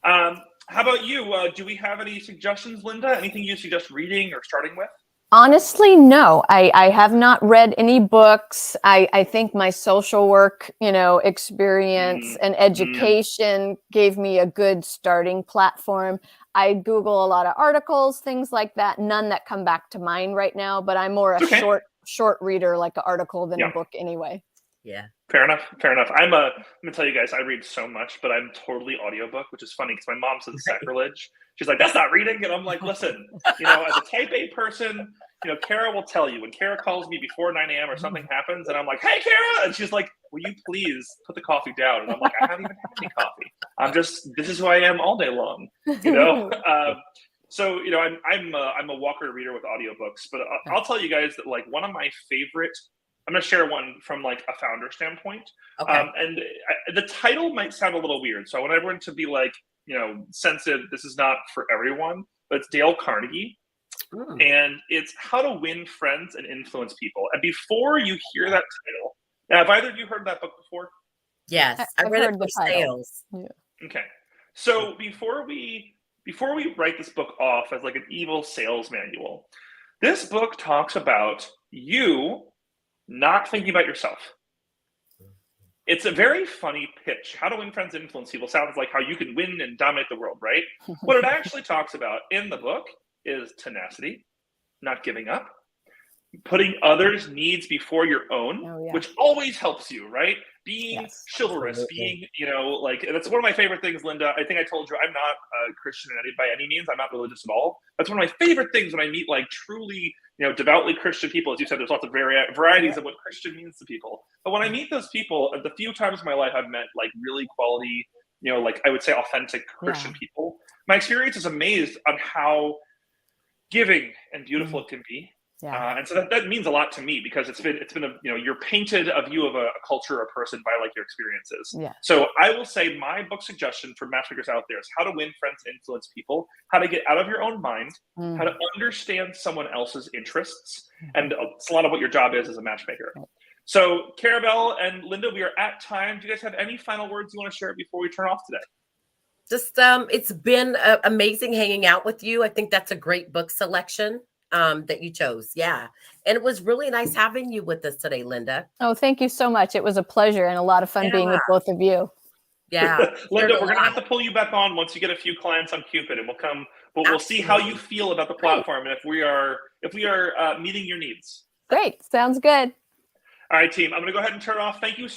How about you? Do we have any suggestions, Linda? Anything you suggest reading or starting with? Honestly, no. I have not read any books. I think my social work, experience and education gave me a good starting platform. I Google a lot of articles, things like that. None that come back to mind right now, but I'm more a short reader, like an article than a book anyway. Yeah. Fair enough. I'm going to tell you guys, I read so much, but I'm totally audiobook, which is funny because my mom says sacrilege. She's like, that's not reading. And I'm like, listen, as a type A person, Kara will tell you when Kara calls me before 9 a.m. or something happens and I'm like, hey, Kara. And she's like, will you please put the coffee down? And I'm like, I haven't even had any coffee. this is who I am all day long, So, I'm a walker reader with audiobooks, but I'll tell you guys that one of my favorite, I'm going to share one from a founder standpoint. And the title might sound a little weird. So I want everyone to be sensitive. This is not for everyone, but it's Dale Carnegie. And it's How to Win Friends and Influence People. And before you hear that title, now, have either of you heard that book before? Yes, I read it for sales. Yeah. Okay. So before we write this book off as an evil sales manual, this book talks about you not thinking about yourself. It's a very funny pitch. How to Win Friends and Influence People sounds like how you can win and dominate the world, right? What it actually talks about in the book is tenacity, not giving up, putting others' needs before your own, which always helps you, right? Being chivalrous, being, that's one of my favorite things, Linda. I think I told you I'm not a Christian by any means. I'm not religious at all. That's one of my favorite things when I meet truly, devoutly Christian people. As you said, there's lots of varieties of what Christian means to people. But when I meet those people, the few times in my life I've met really quality like I would say authentic Christian Yeah. people. My experience is amazed on how giving and beautiful it can be. Yeah. And so that means a lot to me, because it's been you're painted a view of a culture or a person by like your experiences. Yeah. So I will say my book suggestion for matchmakers out there is How to Win Friends and Influence People, how to get out of your own mind, how to understand someone else's interests. And it's a lot of what your job is as a matchmaker. Right. So Carabelle and Linda, we are at time. Do you guys have any final words you want to share before we turn off today? Just it's been amazing hanging out with you. I think that's a great book selection that you chose. Yeah. And it was really nice having you with us today, Linda. Oh, thank you so much. It was a pleasure and a lot of fun being with both of you. Yeah. Linda, we're going to have to pull you back on once you get a few clients on Cupid, and we'll see how you feel about the platform and if we are meeting your needs. Great. Sounds good. All right, team. I'm going to go ahead and turn off. Thank you so